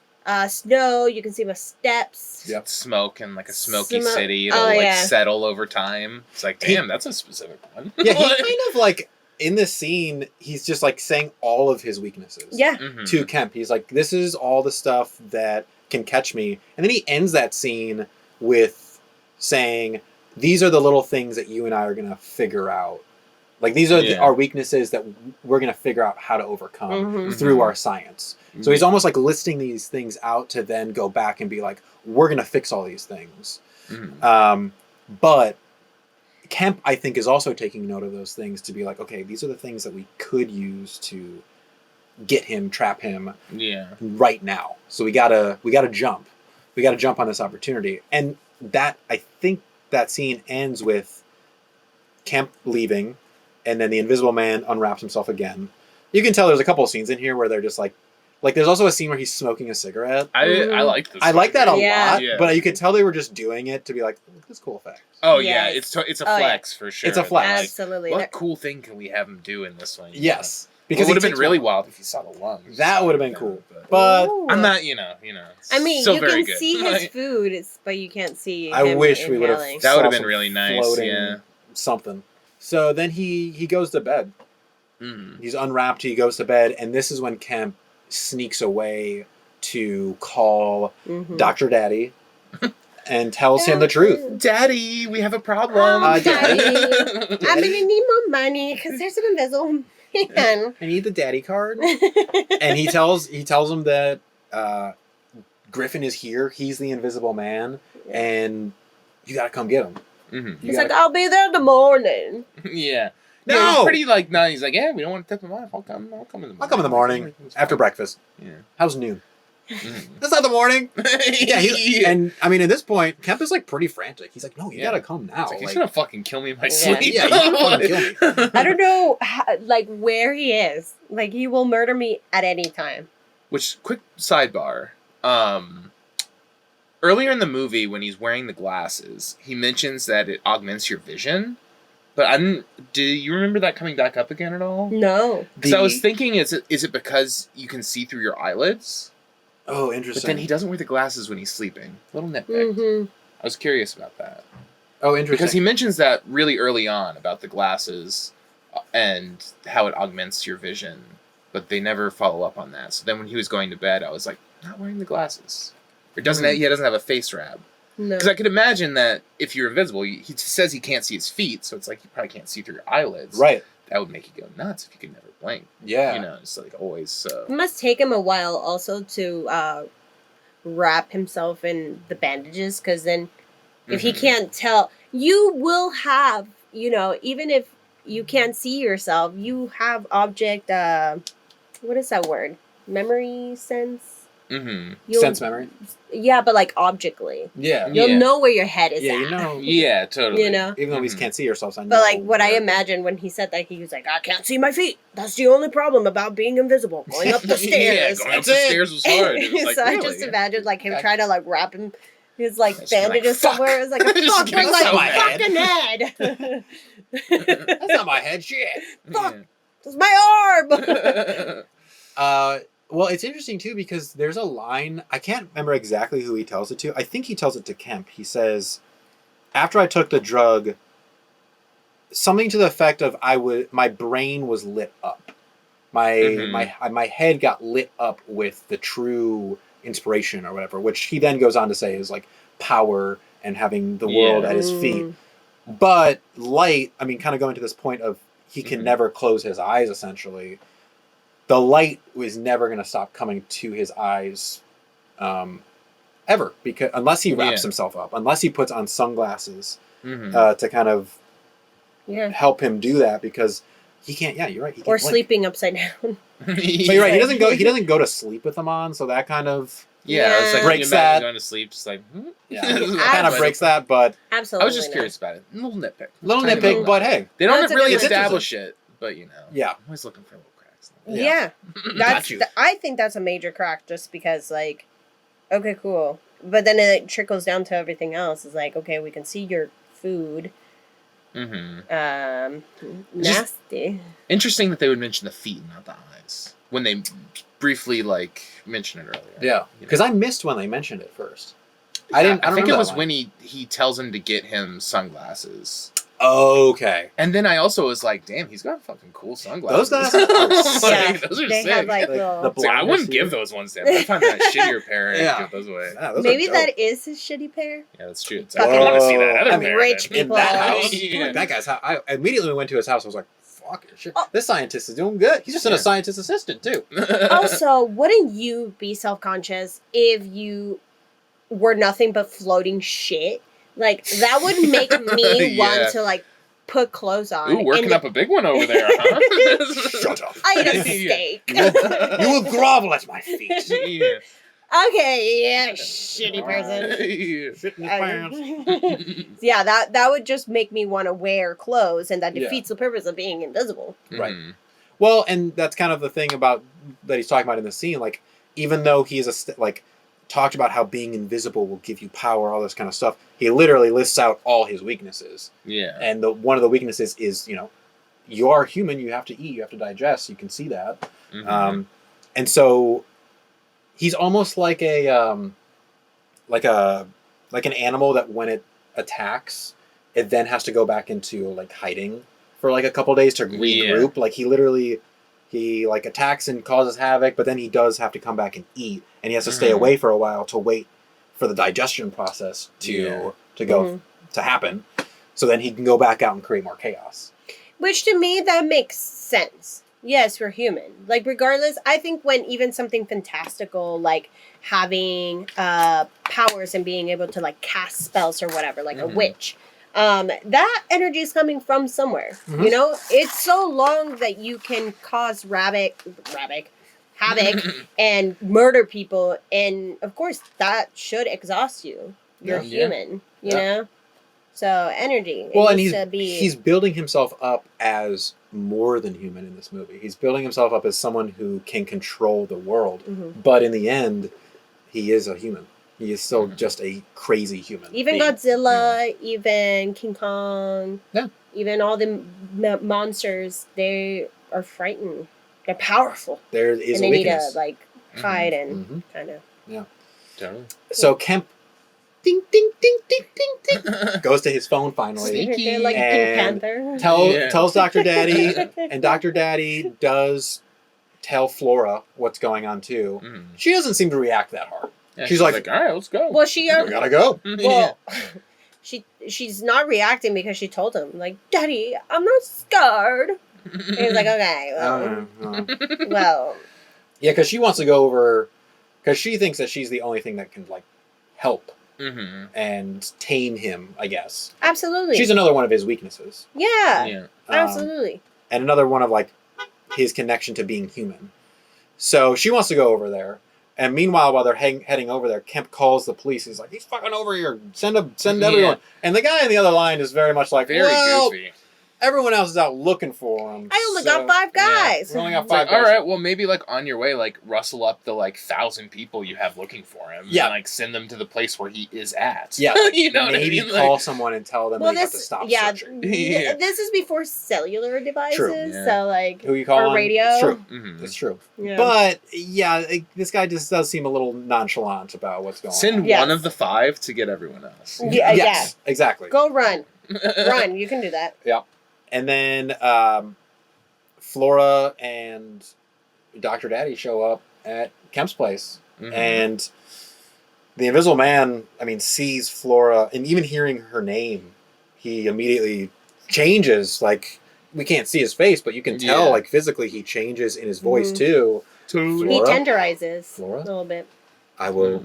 Snow, you can see my steps. Yep. Smoke and like a smoky city. It'll settle over time." It's like, damn, that's a specific one. Yeah, he's kind of like in this scene. He's just like saying all of his weaknesses. Yeah. To Kemp, he's like, "This is all the stuff that can catch me," and then he ends that scene with saying, "These are the little things that you and I are gonna figure out. Like these are our weaknesses that we're gonna figure out how to overcome through our science." So he's almost like listing these things out to then go back and be like, "We're gonna fix all these things." But Kemp, I think, is also taking note of those things to be like, "Okay, these are the things that we could use to get him, trap him, right now. So we gotta jump. We gotta jump on this opportunity." And that, I think, that scene ends with Kemp leaving, and then the Invisible Man unwraps himself again. You can tell there's a couple of scenes in here where they're just like there's also a scene where he's smoking a cigarette. I like this. I like that a lot, but you could tell they were just doing it to be like, "Look at this cool effect." Oh it's a flex for sure. It's a flex. Absolutely. What cool thing can we have him do in this one? Yes. Because it would have been really wild if you saw the lungs. That would have been cool. But I'm not, you know. I mean, still you very can good. see his food, but you can't see. I wish we would have. inhaling. That would have been really nice. Yeah. Something. So then he goes to bed. Mm. He's unwrapped. He goes to bed, and this is when Kemp sneaks away to call Dr. Daddy and tells him the truth. Daddy, we have a problem. Daddy, I'm gonna need more money because there's an invisible man. I need the daddy card. And he tells him that Griffin is here. He's the invisible man, and you gotta come get him. Mm-hmm. He's like, I'll be there in the morning. Yeah. No! Yeah, he's pretty like, no, he's like, yeah, we don't want to tip him off. I'll come in the morning. I'll come in the morning after breakfast. Yeah. How's noon? That's not the morning. Yeah, and I mean, at this point, Kemp is like pretty frantic. He's like, "No, you gotta come now." He's gonna fucking kill me in my sleep. Yeah, he's gonna fucking kill me. I don't know, where he is. Like, he will murder me at any time. Which, quick sidebar. Earlier in the movie, when he's wearing the glasses, he mentions that it augments your vision. But do you remember that coming back up again at all? No. Because I was thinking, is it because you can see through your eyelids? Oh, interesting. But then he doesn't wear the glasses when he's sleeping. Little nitpick. Mm-hmm. I was curious about that. Oh, interesting. Because he mentions that really early on about the glasses and how it augments your vision, but they never follow up on that. So then when he was going to bed, I was like, not wearing the glasses. Or he doesn't have a face wrap. No. Because I could imagine that if you're invisible, he says he can't see his feet, so it's like you probably can't see through your eyelids. Right. That would make you go nuts if you could never blink. Yeah. You know, it's like always so. It must take him a while also to wrap himself in the bandages, because then if he can't tell, you will have, even if you can't see yourself, you have object, what is that word? Memory sense? Mm-hmm. Sense memory? Yeah, but like objectly. Yeah. You'll know where your head is at. Yeah, totally. Even though we can't see ourselves, I know. But like what I imagined when he said that, he was like, I can't see my feet. That's the only problem about being invisible. Going up the stairs. Yeah, going up the stairs was hard. It was like, so really? I just imagined like him trying to like wrap him his like Just bandages like, somewhere. It was like a fucking head. That's not my head. Shit. Fuck. That's my arm. Well, it's interesting too because there's a line, I can't remember exactly who he tells it to. I think he tells it to Kemp. He says, after I took the drug, something to the effect of my brain was lit up. My head got lit up with the true inspiration or whatever, which he then goes on to say is like power and having the world at his feet. But light, I mean, kind of going to this point of he can never close his eyes essentially. The light was never going to stop coming to his eyes ever, because unless he wraps himself up, unless he puts on sunglasses to kind of help him do that, because he can't. Yeah, you're right. He can't or sleeping upside down. But you're right. He doesn't go to sleep with them on, so that kind of it's like breaks that. Going to sleep, just like kind of breaks that. But absolutely, I was just curious about it. Little nitpick, but hey, they don't really establish it. But I'm always looking for little cracks. Yeah. I think that's a major crack, just because, like, okay, cool. But then it trickles down to everything else. It's like, okay, we can see your food. Nasty. Interesting that they would mention the feet, not the eyes, when they briefly, like, mention it earlier. Yeah. Because I missed when they mentioned it first. I think it was when he tells him to get him sunglasses. Okay. And then I also was like, damn, he's got fucking cool sunglasses. Those glasses are those are they sick. have like little... I wouldn't give those ones to him. I'd find that shittier pair and give those away. Yeah, those maybe that is his shitty pair. Yeah, that's true. It's like, I want to see that other pair. Rich people. In that house. That guy's house. I immediately went to his house. I was like, fuck it. Shit. This scientist is doing good. He's just a scientist assistant, too. Also, wouldn't you be self-conscious if you were nothing but floating shit? Like, that would make me want to, like, put clothes on. Ooh, working up a big one over there, huh? Shut up. I eat a steak. You will grovel at my feet. Okay, yeah, shitty person. Shit in his pants. Yeah, that would just make me want to wear clothes, and that defeats the purpose of being invisible. Right. Well, and that's kind of the thing about that he's talking about in the scene. Like, even though he's talked about how being invisible will give you power, all this kind of stuff, he literally lists out all his weaknesses. Yeah. And one of the weaknesses is, you are human. You have to eat. You have to digest. You can see that. Mm-hmm. And so he's almost like an animal that when it attacks, it then has to go back into like hiding for like a couple days to regroup. Like he like attacks and causes havoc, but then he does have to come back and eat, and he has to stay away for a while to wait for the digestion process to go to happen, so then he can go back out and create more chaos. Which to me that makes sense. Yes, we're human. Like regardless, I think when even something fantastical like having powers and being able to like cast spells or whatever, like a witch, that energy is coming from somewhere. You know, it's so long that you can cause havoc and murder people, and of course that should exhaust you. You're human, you know. So energy. Well, and he's building himself up as more than human in this movie. He's building himself up as someone who can control the world, but in the end, he is a human. He is still just a crazy human. Even being. Godzilla, even King Kong, even all the monsters, they are frightened. They're powerful. There is and a weakness. Need to like hide and kind of. Yeah. Totally. So Kemp, ding ding ding ding ding ding, goes to his phone finally. Sneaky. Like and Pink Panther. Tells Dr. Daddy, and Dr. Daddy does tell Flora what's going on too. She doesn't seem to react that hard. Yeah, she's like, all right, let's go. Well, we gotta go. Well, she's not reacting because she told him, like, Daddy, I'm not scared. And he's like, okay, well. Yeah, because she wants to go over, because she thinks that she's the only thing that can, like, help and tame him, I guess. Absolutely. She's another one of his weaknesses. Yeah. Absolutely. And another one of, like, his connection to being human. So she wants to go over there. And meanwhile, while they're heading over there, Kemp calls the police. He's like, he's fucking over here. Send everyone. And the guy on the other line is very much like, very goofy. Everyone else is out looking for him. I only got 5 guys. We only got 5 guys. All right, well, maybe, like, on your way, like, rustle up the, like, 1,000 people you have looking for him. Yeah. And, like, send them to the place where he is at. Yeah. You know maybe what I mean? call someone and tell them they have to stop searching. This is before cellular devices. True. So, like, who you call or radio. It's true. It's true. Yeah. But, this guy just does seem a little nonchalant about what's going on. Send one of the 5 to get everyone else. Yes, exactly. Go run. Run. You can do that. Yeah. And then Flora and Dr. Daddy show up at Kemp's place. And the Invisible Man, sees Flora, and even hearing her name, he immediately changes. Like, we can't see his face, but you can tell, like, physically he changes in his voice, too. Flora, he tenderizes Flora? a little bit. I will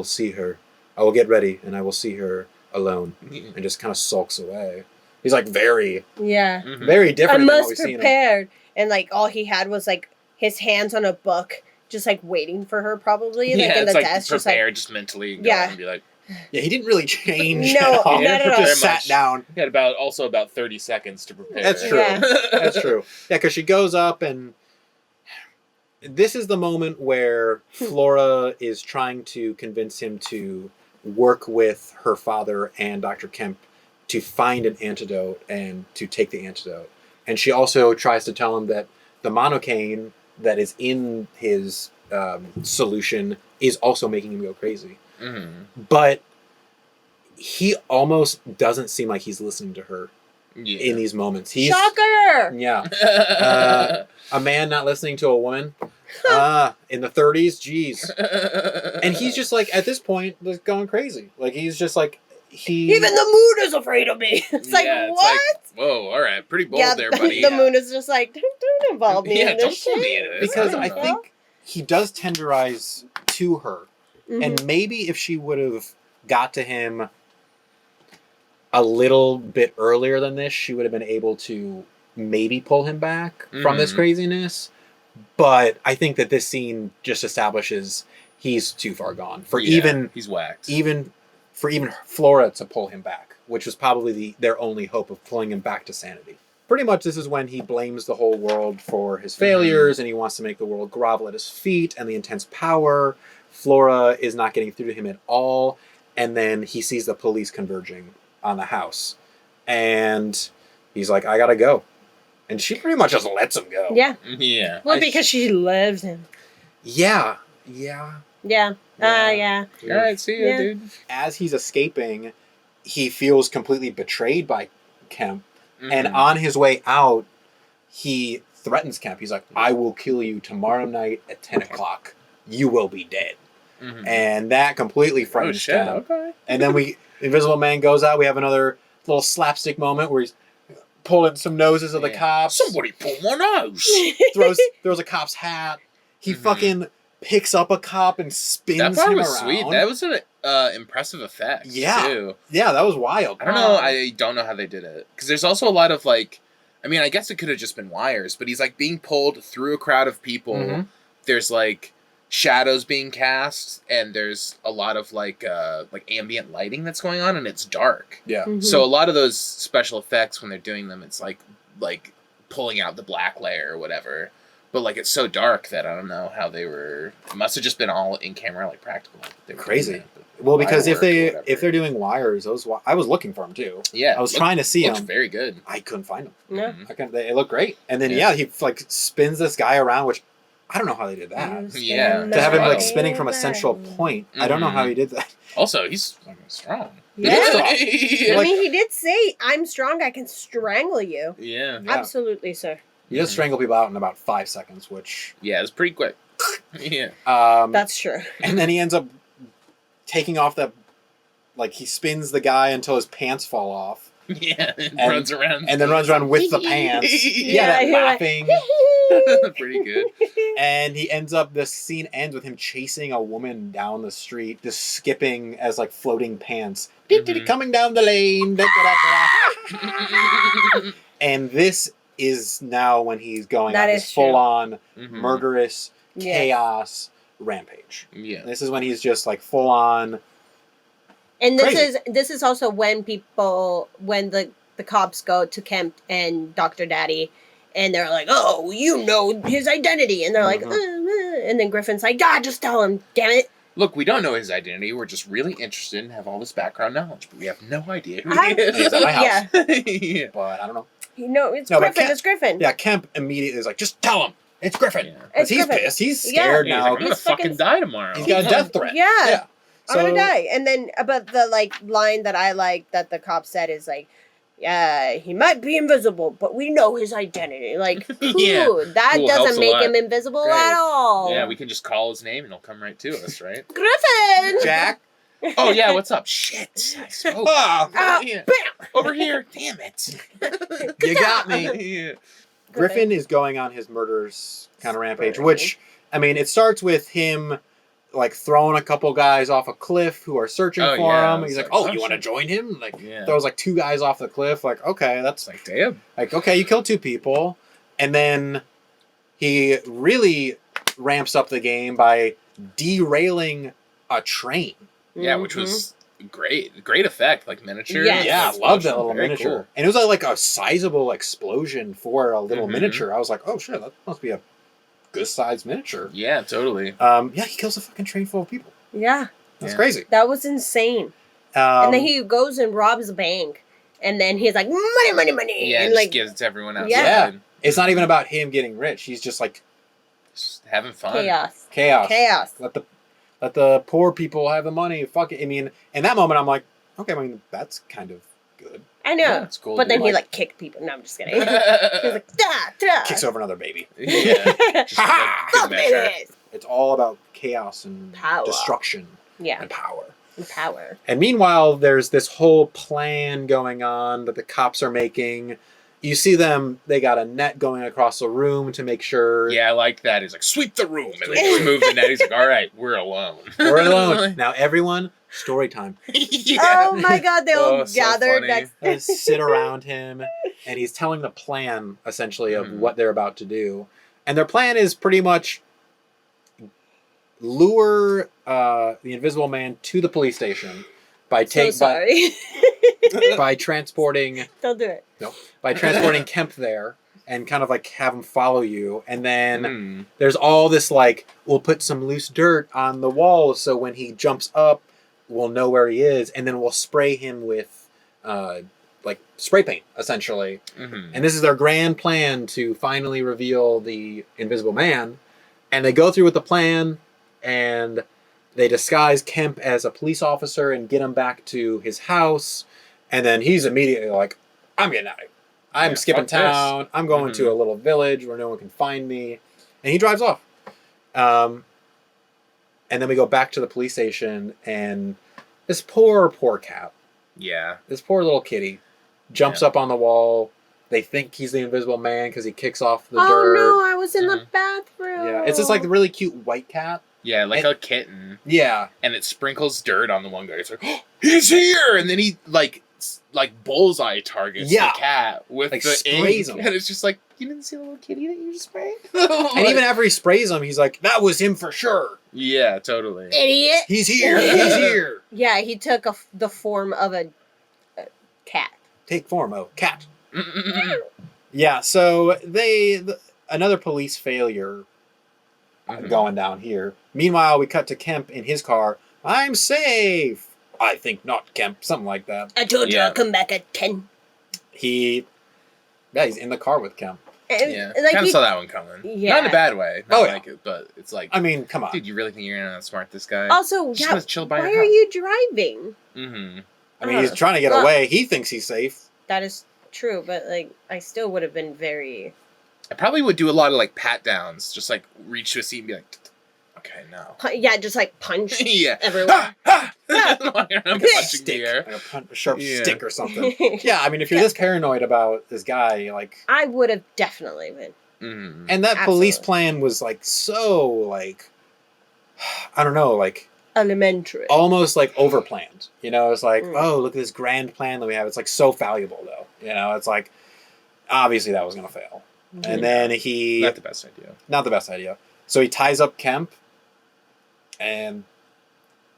see her. I will get ready, and I will see her alone. And just kind of sulks away. He's like very different than what we've seen. Prepared. And like all he had was like his hands on a book, just like waiting for her probably. Like in the desk. Prepared, just mentally go and be like. Yeah, he didn't really change. No, not at all. Just sat down. He had about 30 seconds to prepare. That's true. Yeah. That's true. Yeah, because she goes up, and this is the moment where Flora is trying to convince him to work with her father and Dr. Kemp to find an antidote and to take the antidote. And she also tries to tell him that the monocaine that is in his solution is also making him go crazy. But he almost doesn't seem like he's listening to her in these moments. Shocker! Yeah. A man not listening to a woman in the 30s, geez. And he's just like, at this point, like, going crazy. Like, he's just like, even the moon is afraid of me. It's like, what? Like, whoa, all right, pretty bold there, buddy. The moon is just like, don't involve me in this shit. Me into this. Because I think he does tenderize to her. And maybe if she would have got to him a little bit earlier than this, she would have been able to maybe pull him back from this craziness. But I think that this scene just establishes he's too far gone. He's whacked. For Flora to pull him back, which was probably their only hope of pulling him back to sanity. Pretty much this is when he blames the whole world for his failures, and he wants to make the world grovel at his feet and the intense power. Flora is not getting through to him at all, and then he sees the police converging on the house. And he's like, I gotta go. And she pretty much just lets him go. Yeah. Yeah. Well, because she loves him. Yeah. Yeah. Yeah. Yeah. All right, see ya, Yeah. dude. As he's escaping, he feels completely betrayed by Kemp. Mhm. And on his way out, he threatens Kemp. He's like, I will kill you tomorrow night at 10 o'clock. You will be dead. Mhm. And that completely frightens shit, Kemp. okay. And then Invisible Man goes out. We have another little slapstick moment where he's pulling some noses of the cops. Somebody pull my nose. throws a cop's hat. He Mhm. fucking picks up a cop and spins That part him was around. sweet. That was an impressive effect. Yeah. Too. Yeah, that was wild. I don't know. I don't know how they did it because there's also a lot of like. I mean, I guess it could have just been wires, but he's like being pulled through a crowd of people. Mhm. There's like shadows being cast, and there's a lot of like ambient lighting that's going on, and it's dark. Yeah. Mhm. So a lot of those special effects when they're doing them, it's like pulling out the black layer or whatever. But like it's so dark that I don't know how they were. It must have just been all in camera, like practical. They were Crazy. doing that, Well, because wire work or if they're doing wires, I was looking for them too. yeah, I was trying to see Looks them. very good. I couldn't find them. Yeah. Mhm. They look great. And then Yeah. he like spins this guy around, which I don't know how they did that. Yeah. To have him like Wow. spinning from a central point, I don't know how he did that. Also, he's fucking strong. Yeah. yeah. I mean, he did say, "I'm strong. I can strangle you." Yeah. Yeah. Absolutely, sir. You just strangle people out in about 5 seconds, which Yeah, it's pretty quick. Yeah. That's true. and then he ends up taking off he spins the guy until his pants fall off. Yeah. And And- runs around. And then runs around with the pants. Yeah, that you're like, laughing. Pretty good. And he ends up, this scene ends with him chasing a woman down the street, just skipping as like floating pants. Mhm. Coming down the lane. And this is now when he's going That on is this true. full-on Mhm. murderous Yeah. chaos rampage. Yeah. This is when he's just like full-on. And Crazy. this is also when the cops go to Kemp and Dr. Daddy, and they're like, "Oh, you know his identity," and they're like, and then Griffin's like, "God, just tell him, damn it." Look, we don't know his identity. We're just really interested and have all this background knowledge, but we have no idea who he is. He's at my house. Yeah, Yeah. But I don't know. it's No, but Griffin. Kemp- It's Griffin. Yeah, Kemp immediately is like, just tell him. It's Griffin. Yeah. Because It's he's Griffin. pissed. He's Yeah. scared He's now. like, I'm gonna He's fucking fucking- die tomorrow. He's got a death threat. Yeah. Yeah. I'm gonna die. And then, but the line that I like that the cop said is like, "Yeah, he might be invisible, but we know his identity." Like, Yeah. that Cool, helps doesn't a make lot. him invisible Great. at all. Yeah, we can just call his name and he'll come right to us, right? Griffin. Jack. Oh yeah, what's up? Shit, I spoke. Oh, Yeah. Bam. Over here. Damn it. you got me. Yeah. Griffin is going on his murders kind of rampage, Spurring. which, I mean, it starts with him like throwing a couple guys off a cliff who are searching Oh, for yeah. him. He's It's like, like, "Oh, oh, you want to shit." join him?" Like Yeah. throws like 2 guys off the cliff. Like, okay, that's It's like, damn. like okay, you killed 2 people, and then he really ramps up the game by derailing a train. Yeah, which was great effect, like miniature. Yes. Yeah, I love that little Very miniature. cool. And it was like a sizable explosion for a little Mhm. miniature. I was like, oh shit, that must be a good sized miniature. Yeah, totally. Yeah, he kills a fucking train full of people. Yeah, That's Yeah. crazy. that was insane. And then he goes and robs a bank, and then he's like, "Money, money, money!" Yeah, and just like, gives it to everyone outside. Yeah. It's not even about him getting rich. He's just like Just having fun. chaos. chaos. Let the poor people have the money. Fuck it. I mean, in that moment, I'm like, okay, I mean, that's kind of good. I know, Yeah, it's cool. but then dude. he like kicked people. No, I'm just kidding. He was like, "Da, da." Kicks over another baby. yeah. Just like, good Fuck measure. babies. It's all about chaos and Power. destruction Yeah, and power. power. And meanwhile, there's this whole plan going on that the cops are making. You see them, they got a net going across the room to make sure Yeah, I like that. He's like, sweep the room. And they just move the net. He's like, all right, we're alone. we're alone. Now, everyone, story time. Yeah. Oh my God! They all Oh, so gathered funny. next. They sit around him, and he's telling the plan, essentially, of what they're about to do. And their plan is pretty much lure the Invisible Man to the police station by So sorry. by transporting Don't do it. by transporting Kemp there and kind of like have him follow you. And then Mm. there's all this like, we'll put some loose dirt on the wall so when he jumps up, we'll know where he is. And then we'll spray him with like spray paint, essentially. Mm-hmm. And this is their grand plan to finally reveal the Invisible Man. And they go through with the plan, and they disguise Kemp as a police officer and get him back to his house. And then he's immediately like, I'm getting out of here. I'm skipping town. I'm going to a little village where no one can find me. And he drives off. And then we go back to the police station, and this poor cat. Yeah. This poor little kitty jumps up on the wall. They think he's the Invisible Man because he kicks off the dirt. Oh no, I was in the bathroom. Yeah, it's just like the really cute white cat. Yeah, like a kitten. Yeah. And it sprinkles dirt on the one guy. It's like, oh, he's here! And then he, like bullseye targets the cat with like the sprays ink. him. And it's just like, you didn't see the little kitty that you just sprayed? And even after he sprays him, he's like, that was him for sure. Yeah, totally. Idiot. He's here. He's here. Yeah, he took the form of a cat. Take form, cat. Yeah, so another police failure going down here. Meanwhile, we cut to Kemp in his car. I'm safe. I think not, Kemp. Something like that. I told you I'll come back at 10. He's in the car with Kemp. Yeah, like kind of saw that one coming. Yeah. Not in a bad way. Not like it, but it's like, I mean, come on. Dude, you really think you're going to outsmart this guy? Also, Just wanna chill by why your are house. you driving? Mm-hmm. I mean, he's trying to get away. He thinks he's safe. That is true, but like, I still would have been very... I probably would do a lot of like pat downs, just like reach to a seat and be like, okay, no. Yeah, just like punch Ah, everyone. ah! Punching the air. Like a sharp stick or something. Yeah, I mean, if you're this paranoid about this guy, like... I would have definitely been. Mm-hmm. And that police plan was like so like... I don't know, like... Elementary. Almost like overplanned. You know, it's like, oh, look at this grand plan that we have. It's like so valuable, though. You know, it's like, obviously that was going to fail. And then he... Not the best idea. Not the best idea. So he ties up Kemp and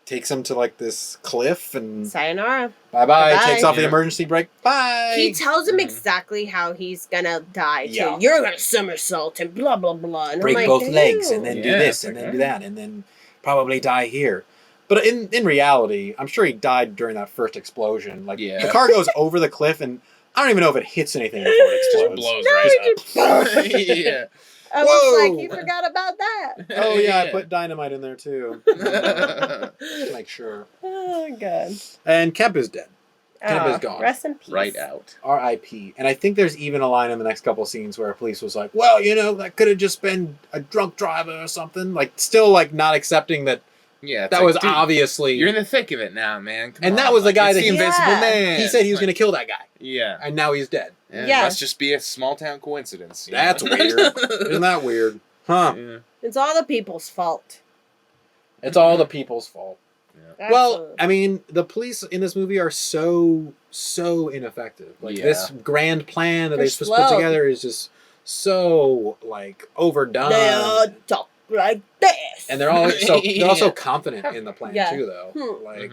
takes him to like this cliff and... Sayonara. Bye-bye. Bye-bye. Takes off the emergency brake. Bye! He tells him exactly how he's gonna die, too. Yeah. You're gonna somersault and blah, blah, blah. And Break I'm like, both legs and then do Yeah, this it's and like, then do that and then probably die here. But in reality, I'm sure he died during that first explosion. Like, the car goes over the cliff and I don't even know if it hits anything before it explodes. Blows No, right up. Yeah. I was like, you forgot about that. Oh, yeah, I put dynamite in there, too. Just make sure. Oh, God. And Kemp is dead. Kemp is gone. Rest in peace. Right out. R.I.P. And I think there's even a line in the next couple scenes where a police was like, well, you know, that could have just been a drunk driver or something. Like, still, like, not accepting that Yeah, that like, was dude, obviously... You're in the thick of it now, man. Come and on. that was the guy It's that the he... Invisible Man. He said he was going to kill that guy. Yeah. And now he's dead. Yeah. It must just be a small town coincidence. That's weird. Isn't that weird? Huh. Yeah. It's all the people's fault. It's all the people's fault. Yeah. Well, I mean, the police in this movie are so ineffective. Like, this grand plan that they're supposed to put together is just so, like, overdone. They all talk like this. And they're also confident in the plan, too, though. Like,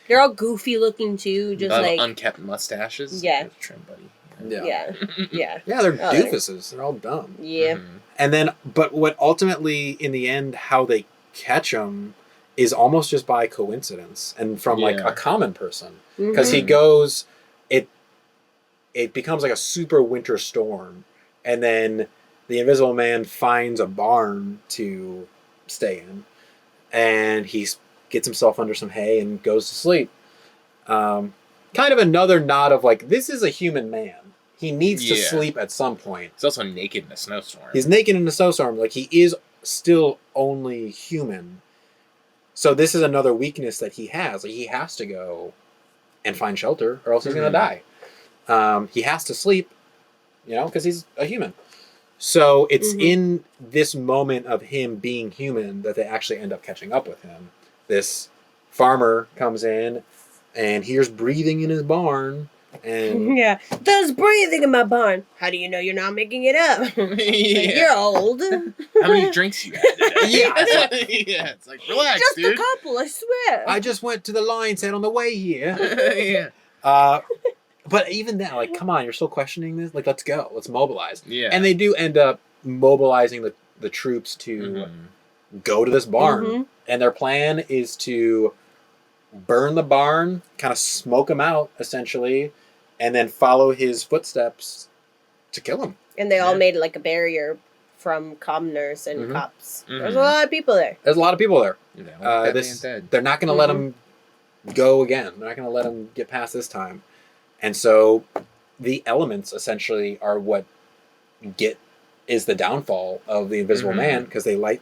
they're all goofy looking, too. Just like... unkept mustaches. Yeah. Trim, buddy. Yeah. Yeah, they're doofuses. They're all dumb. Yeah. And then, but what ultimately, in the end, how they catch him is almost just by coincidence and from like a common person, because he goes, it becomes like a super winter storm, and then the Invisible Man finds a barn to stay in, and he gets himself under some hay and goes to sleep. Kind of another nod of like, this is a human man. He needs to sleep at some point. He's also naked in a snowstorm. He's naked in a snowstorm. Like, he is still only human. So this is another weakness that he has. Like, he has to go and find shelter, or else he's going to die. He has to sleep, you know, because he's a human. So it's in this moment of him being human that they actually end up catching up with him. This farmer comes in and hears breathing in his barn. And there's breathing in my barn. How do you know you're not making it up? You're old. How many drinks you had today? It's like, relax, just dude. a couple, I swear. I just went to the lion set on the way here. But even then, like, come on, you're still questioning this? Like, let's go. Let's mobilize. Yeah. And they do end up mobilizing the troops to go to this barn. And their plan is to burn the barn, kind of smoke them out, essentially, and then follow his footsteps to kill him. And they all made like a barrier from commoners and Mhm. cops. Mhm. There's a lot of people there. There's a lot of people there. That man's dead. They're not going to let him go again. They're not going to let him get past this time. And so the elements essentially are what is the downfall of the Invisible Man, because they light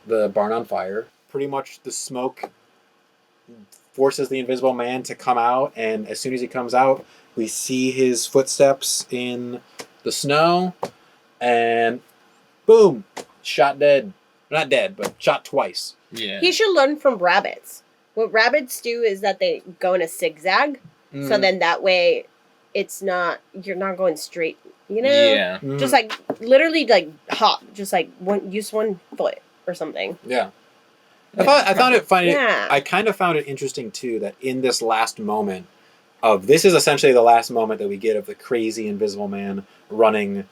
the barn on fire. Pretty much the smoke forces the Invisible Man to come out, and as soon as he comes out, we see his footsteps in the snow, and boom, shot dead. Not dead, but shot twice. Yeah. He should learn from rabbits. What rabbits do is that they go in a zigzag, so then that way you're not going straight, you know? Yeah. Just like, literally like hop, just like use one foot or something. Yeah. I found it funny. Yeah. I kind of found it interesting too that in this last moment this is essentially the last moment that we get of the crazy Invisible Man running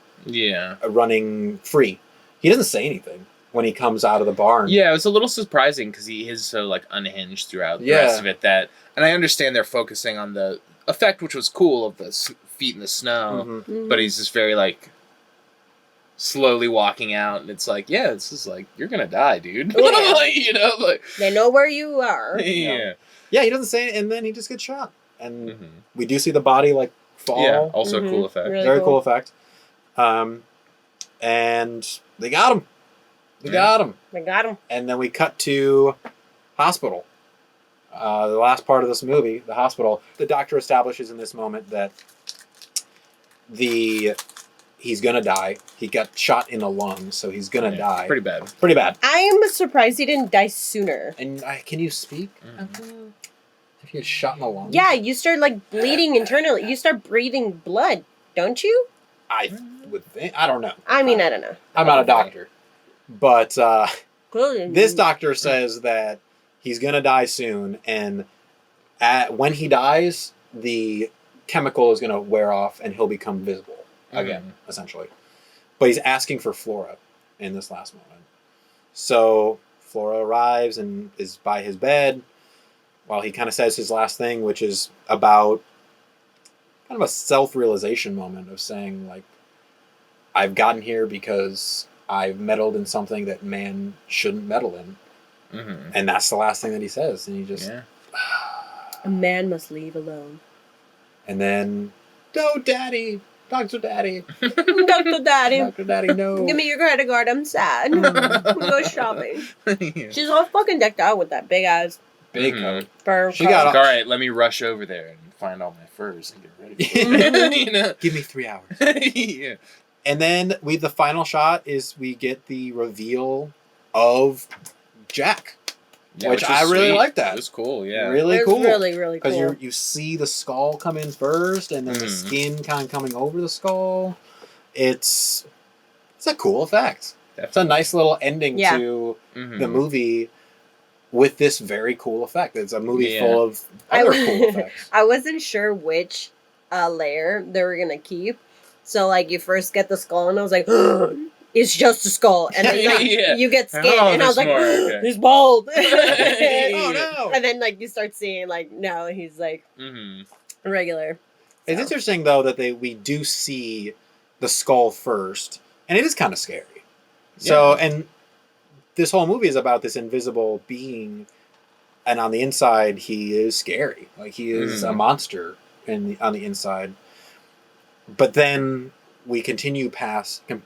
free. He doesn't say anything when he comes out of the barn. Yeah, it was a little surprising because he is so like unhinged throughout the rest of it and I understand they're focusing on the effect, which was cool, of the feet in the snow, but he's just very like slowly walking out, and it's like, this is like, you're gonna die, dude. Like, you know, like they know where you are. Yeah, he doesn't say it, and then he just gets shot, and we do see the body like fall. Yeah, also a cool effect. Really Very cool effect. And they got him. They got him. And then we cut to hospital. The last part of this movie, the hospital. The doctor establishes in this moment that he's gonna die. He got shot in the lung, so he's gonna die. Pretty bad. Pretty bad. I am surprised he didn't die sooner. And can you speak? If you get shot in the lung? Yeah, you start like bleeding internally. You start breathing blood, don't you? I would think. I don't know. I mean, I don't know. I'm not a doctor. But Clearly. this doctor says that he's gonna die soon, and when he dies, the chemical is gonna wear off, and he'll become visible again, essentially. But he's asking for Flora in this last moment. So Flora arrives and is by his bed while he kind of says his last thing, which is about kind of a self-realization moment of saying, like, I've gotten here because I've meddled in something that man shouldn't meddle in. And that's the last thing that he says. And he just... A man must leave alone. And then, no, Daddy! Dr. Daddy! Dr. Daddy! Dr. Daddy, no! Give me your credit card, I'm sad. Go shopping. She's all fucking decked out with that big ass Big coat. fur. She got like, all right, let me rush over there and find all my furs and get ready. You know? Give me 3 hours. Yeah. And then the final shot is we get the reveal of Jack. which I really like that. It was cool, yeah. Really cool. Really, really cool. Because you see the skull come in first, and then the skin kind of coming over the skull. It's a cool effect. Definitely. It's a nice little ending to the movie with this very cool effect. It's a movie full of other cool effects. I wasn't sure which layer they were going to keep. So, like, you first get the skull, and I was like, it's just a skull. And then you get skin, and I was like, he's bald. Oh, no. And then, like, you start seeing, like, no, he's, like, regular. It's interesting, though, that we do see the skull first, and it is kind of scary. So, and this whole movie is about this invisible being, and on the inside, he is scary. Like, he is a monster on the inside. But then we continue fading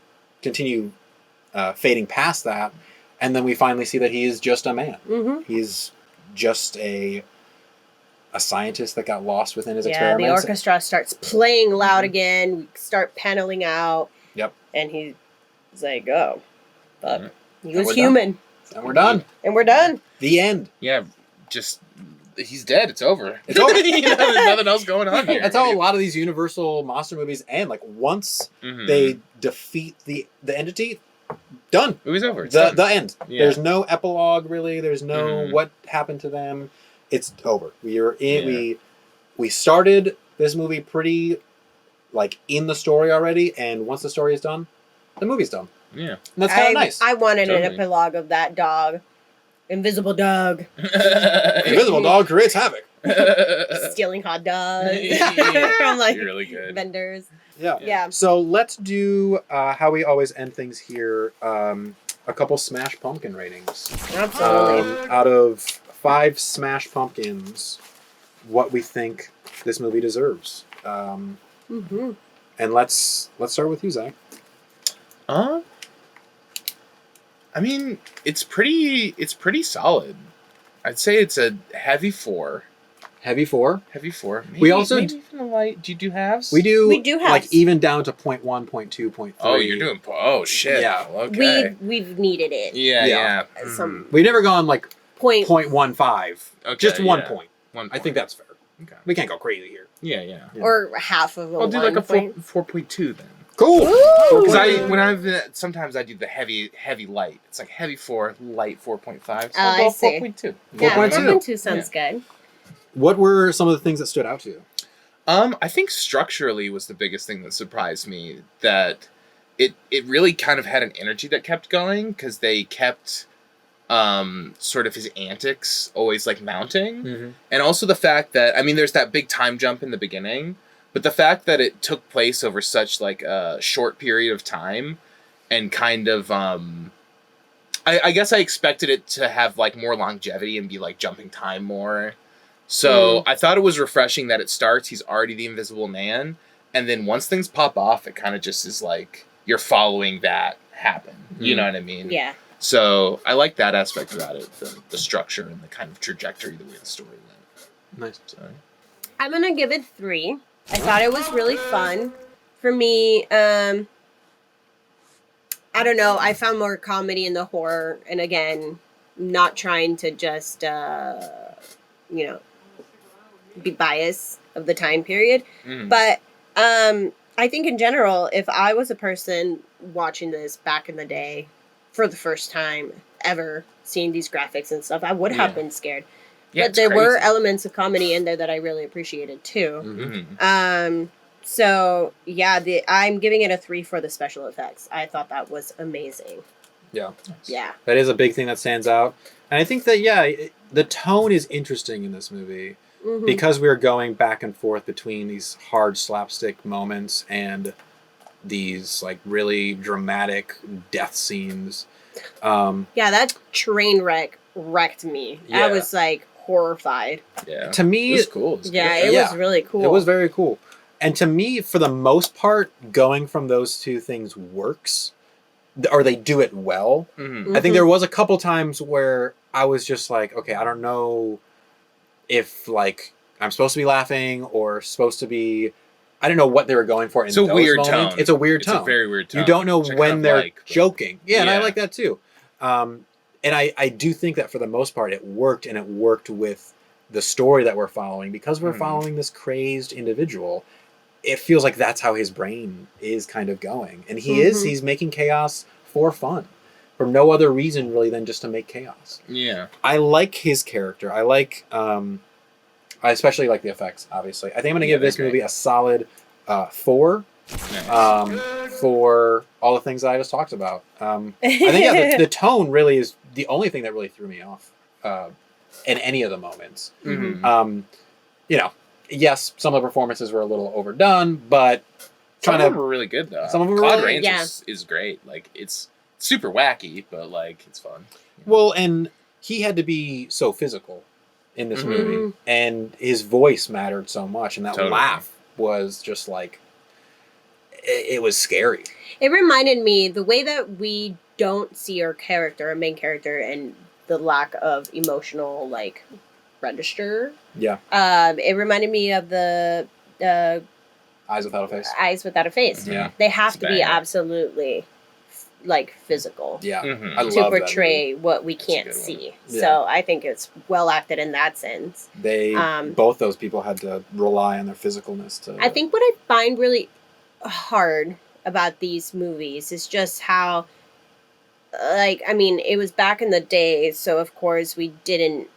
past that, and then we finally see that he is just a man. He's just a scientist that got lost within his experiments. Yeah, the orchestra starts playing loud again. We start paneling out. Yep. And he's like, oh, fuck. He was human. And we're done. And we're done. The end. Yeah, just... He's dead. It's over. It's over. You know, there's nothing else going on here. That's how a lot of these Universal monster movies end. Like, once they defeat the entity, done. Movie's over. It's the end. Yeah. There's no epilogue, really. There's no what happened to them. It's over. We started this movie pretty, like, in the story already, and once the story is done, the movie's done. Yeah. And that's kind of nice. I wanted an epilogue of that dog. Invisible dog. Invisible dog creates havoc. Stealing hot dogs Yeah. from like Really good. vendors. Yeah. Yeah. So let's do how we always end things here. A couple Smash Pumpkin ratings. Absolutely. Out of 5 Smash Pumpkins, what we think this movie deserves. Mm-hmm. And let's start with you, Zach. I mean, it's pretty solid. I'd say it's a heavy 4. Heavy 4. Heavy 4. Maybe, We also maybe even a light. Do you do halves? We do halves. like even down to 0.1, 0.2, 0.3. Oh, you're doing. Oh shit. Yeah. Okay. We've needed it. Yeah. Some We've never gone like point. 0.15. Okay, Just 1 yeah. point. 1 point. I think that's fair. Okay. We can't go crazy here. Yeah. Or half of a I'll do like a 4.2 then. Cool. Because sometimes I do the heavy light. It's like heavy 4, light 4.5. So I'll go I see. 4.2. Yeah, 4.2. 4.2 sounds good. What were some of the things that stood out to you? I think structurally was the biggest thing that surprised me. That it really kind of had an energy that kept going because they kept sort of his antics always like mounting, and also the fact that there's that big time jump in the beginning. But the fact that it took place over such like a short period of time, and kind of, I guess I expected it to have like more longevity and be like jumping time more. So I thought it was refreshing that it starts, he's already the Invisible Man, and then once things pop off, it kind of just is like you're following that happen. You know what I mean? Yeah. So I like that aspect about it, the structure and the kind of trajectory the way the story went. Nice. So. I'm gonna give it 3. I thought it was really fun. For me, I don't know, I found more comedy in the horror, and again, not trying to just, be biased of the time period. But I think in general, if I was a person watching this back in the day for the first time ever, seeing these graphics and stuff, I would have been scared. Yeah, but there were elements of comedy in there that I really appreciated too. So yeah, I'm giving it a 3 for the special effects. I thought that was amazing. Yeah. Yeah. That is a big thing that stands out. And I think that, the tone is interesting in this movie because we're going back and forth between these hard slapstick moments and these like really dramatic death scenes. That train wrecked me. Yeah. I was like horrified. Yeah. To me, it was cool. It was It was really cool. It was very cool. And to me, for the most part, going from those two things works, or they do it well. I think there was a couple times where I was just like, okay, I don't know if like I'm supposed to be laughing or supposed to be. I don't know what they were going for in those weird moments. tone. It's a weird tone. It's a very weird tone. You don't know when they're joking. Yeah, and I Yeah. like that too. And I do think that for the most part it worked, and it worked with the story that we're following because we're following this crazed individual. It feels like that's how his brain is kind of going. And he's making chaos for fun. For no other reason really than just to make chaos. Yeah. I like his character. I like I especially like the effects, obviously. I think I'm gonna give this movie a solid 4. Nice. For all the things that I just talked about. I think the tone really is the only thing that really threw me off in any of the moments. Yes, some of the performances were a little overdone, but some of them were really good though. Some of them were Claude really, Rains is great. Like it's super wacky, but like it's fun. Well, and he had to be so physical in this movie, and his voice mattered so much, and that laugh was just like it was scary. It reminded me the way that we don't see our main character, and the lack of emotional like register. Yeah. It reminded me of the Eyes Without a Face. Eyes Without a Face. Yeah. They have to be absolutely like physical. Yeah. To I love portray what we can't see. Yeah. So I think it's well acted in that sense. They both those people had to rely on their physicalness to. I think what I find really hard about these movies is just how, it was back in the day, so of course we didn't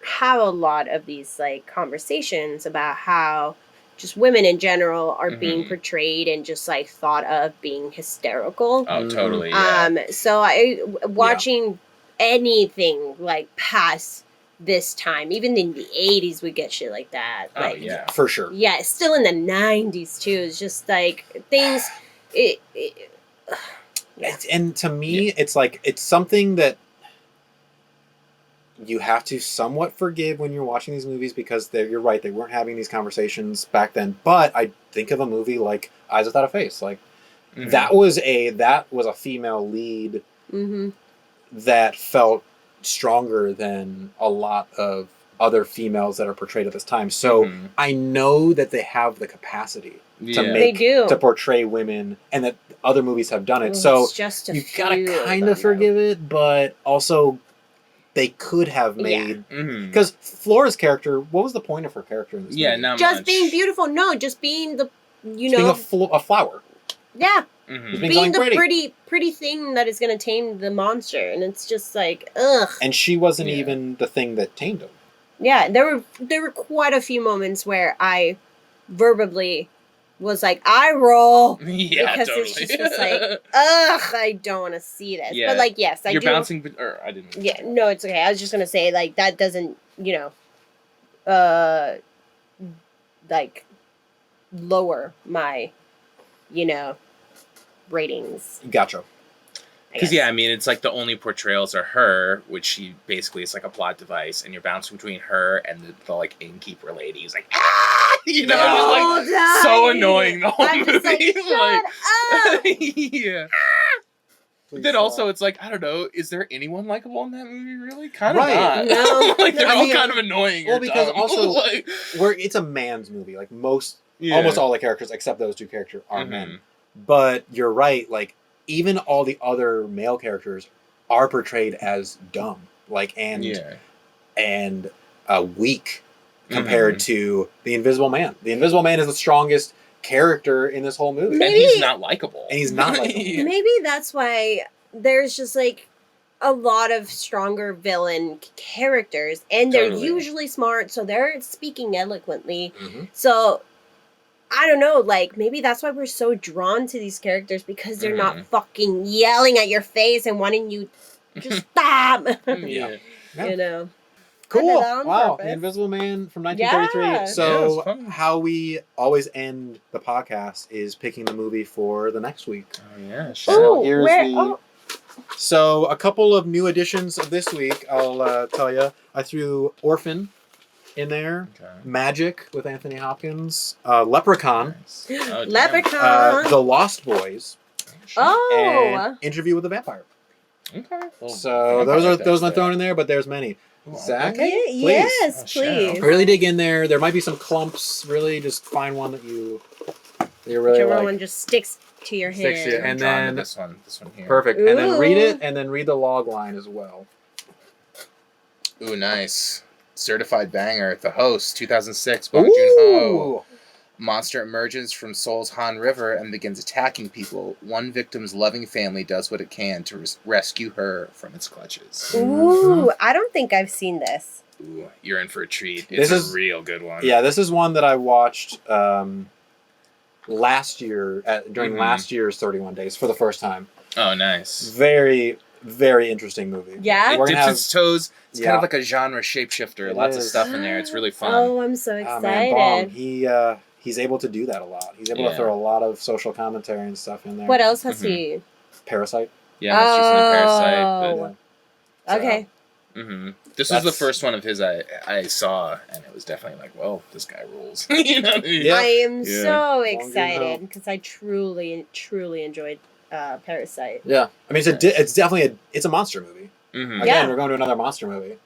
have a lot of these like conversations about how just women in general are being portrayed and just like thought of being hysterical. Oh, totally. Yeah. So watching anything like past this time. Even in the 80s, we get shit like that. Oh, yeah. For sure. Yeah, it's still in the 90s, too. It's just, like, things... yeah. And to me, it's like, it's something that you have to somewhat forgive when you're watching these movies because you're right, they weren't having these conversations back then. But I think of a movie like Eyes Without a Face. Like, that was a female lead that felt stronger than a lot of other females that are portrayed at this time. So I know that they have the capacity to portray women, and that other movies have done it. So you gotta kind of forgive it, but also they could have made, because Flora's character, what was the point of her character in this movie? Not just much. being beautiful. No, just being the being a flower. Yeah. Being the pretty thing that is going to tame the monster, and it's just like, ugh. And she wasn't even the thing that tamed him. Yeah, there were quite a few moments where I verbally was like, eye roll. Yeah, because totally. it's just like, ugh, I don't want to see this. Yeah. But like, yes, I do. You're bouncing, or I didn't. Yeah, no, it's okay. I was just gonna say, like, that doesn't, like, lower my, ratings. Gotcha. Because, I mean, it's like the only portrayals are her, which she basically is like a plot device, and you're bouncing between her and the like, innkeeper lady who's like, ah! It's like, so annoying the whole movie. Just like, shut up! Yeah. But then also, it's like, I don't know, is there anyone likable in that movie, really? Kind of not. No. Like, they're all kind of annoying. Well, because dumb. also, like, it's a man's movie. Like, almost all the characters, except those two characters, are men. But you're right, like, even all the other male characters are portrayed as dumb, like, and weak compared to the Invisible Man. The Invisible Man is the strongest character in this whole movie. And he's not likable. Maybe that's why there's just, like, a lot of stronger villain characters, and they're usually smart, so they're speaking eloquently. So... I don't know, like, maybe that's why we're so drawn to these characters, because they're not fucking yelling at your face and wanting you to stop. Cool. Wow. The Invisible Man from 1933. Yeah. So how we always end the podcast is picking the movie for the next week. Oh, yeah. So So a couple of new additions of this week, I'll tell you. I threw Orphan in there. Okay. Magic with Anthony Hopkins. Leprechaun. Nice. Oh, Leprechaun. The Lost Boys. And Interview with the Vampire. Okay. Well, so those are thrown in there, but there's many. Zach, please. Yes, please. Really dig in there. There might be some clumps. Really, just find one that you really whichever like. one just sticks to your hand. And then this one here. Perfect. Ooh. And then read it, and then read the log line as well. Ooh, nice. Certified banger. The Host, 2006. Bong Joon-ho. Monster emerges from Seoul's Han River and begins attacking people. One victim's loving family does what it can to rescue her from its clutches. Ooh, I don't think I've seen this. Ooh, you're in for a treat. It's a real good one. Yeah, this is one that I watched last year, during last year's 31 Days for the first time. Oh, nice. Very, very interesting movie. Yeah? It dips its toes. It's kind of like a genre shapeshifter. Lots of stuff in there. It's really fun. Oh, I'm so excited. Man, he's able to do that a lot. He's able to throw a lot of social commentary and stuff in there. What else has he? Parasite. Yeah, that's just in the Parasite. Okay. This was the first one of his I saw, and it was definitely like, well, this guy rules. You know what I mean? I am so excited because I truly, truly enjoyed Parasite. Yeah, I mean, it's definitely a monster movie. Again, we're going to another monster movie.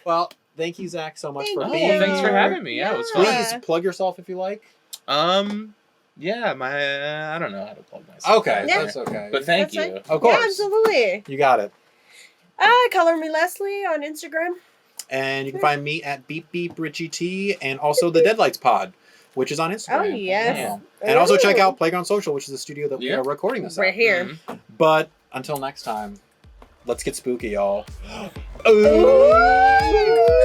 Well, thank you, Zach, so much for being here. Thanks for having me. Yeah, it was fun. Please plug yourself if you like. Yeah, I don't know how to plug myself. Okay, that's okay. But thank you. Of course. Yeah, absolutely. You got it. Color Me Leslie on Instagram. And you can find me at Beep Beep Richie T, and also the Deadlights Pod, which is on Instagram. Oh, yes. Yeah. And also check out Playground Social, which is the studio that we are recording this at. We're here. But until next time, let's get spooky, y'all. Ooh.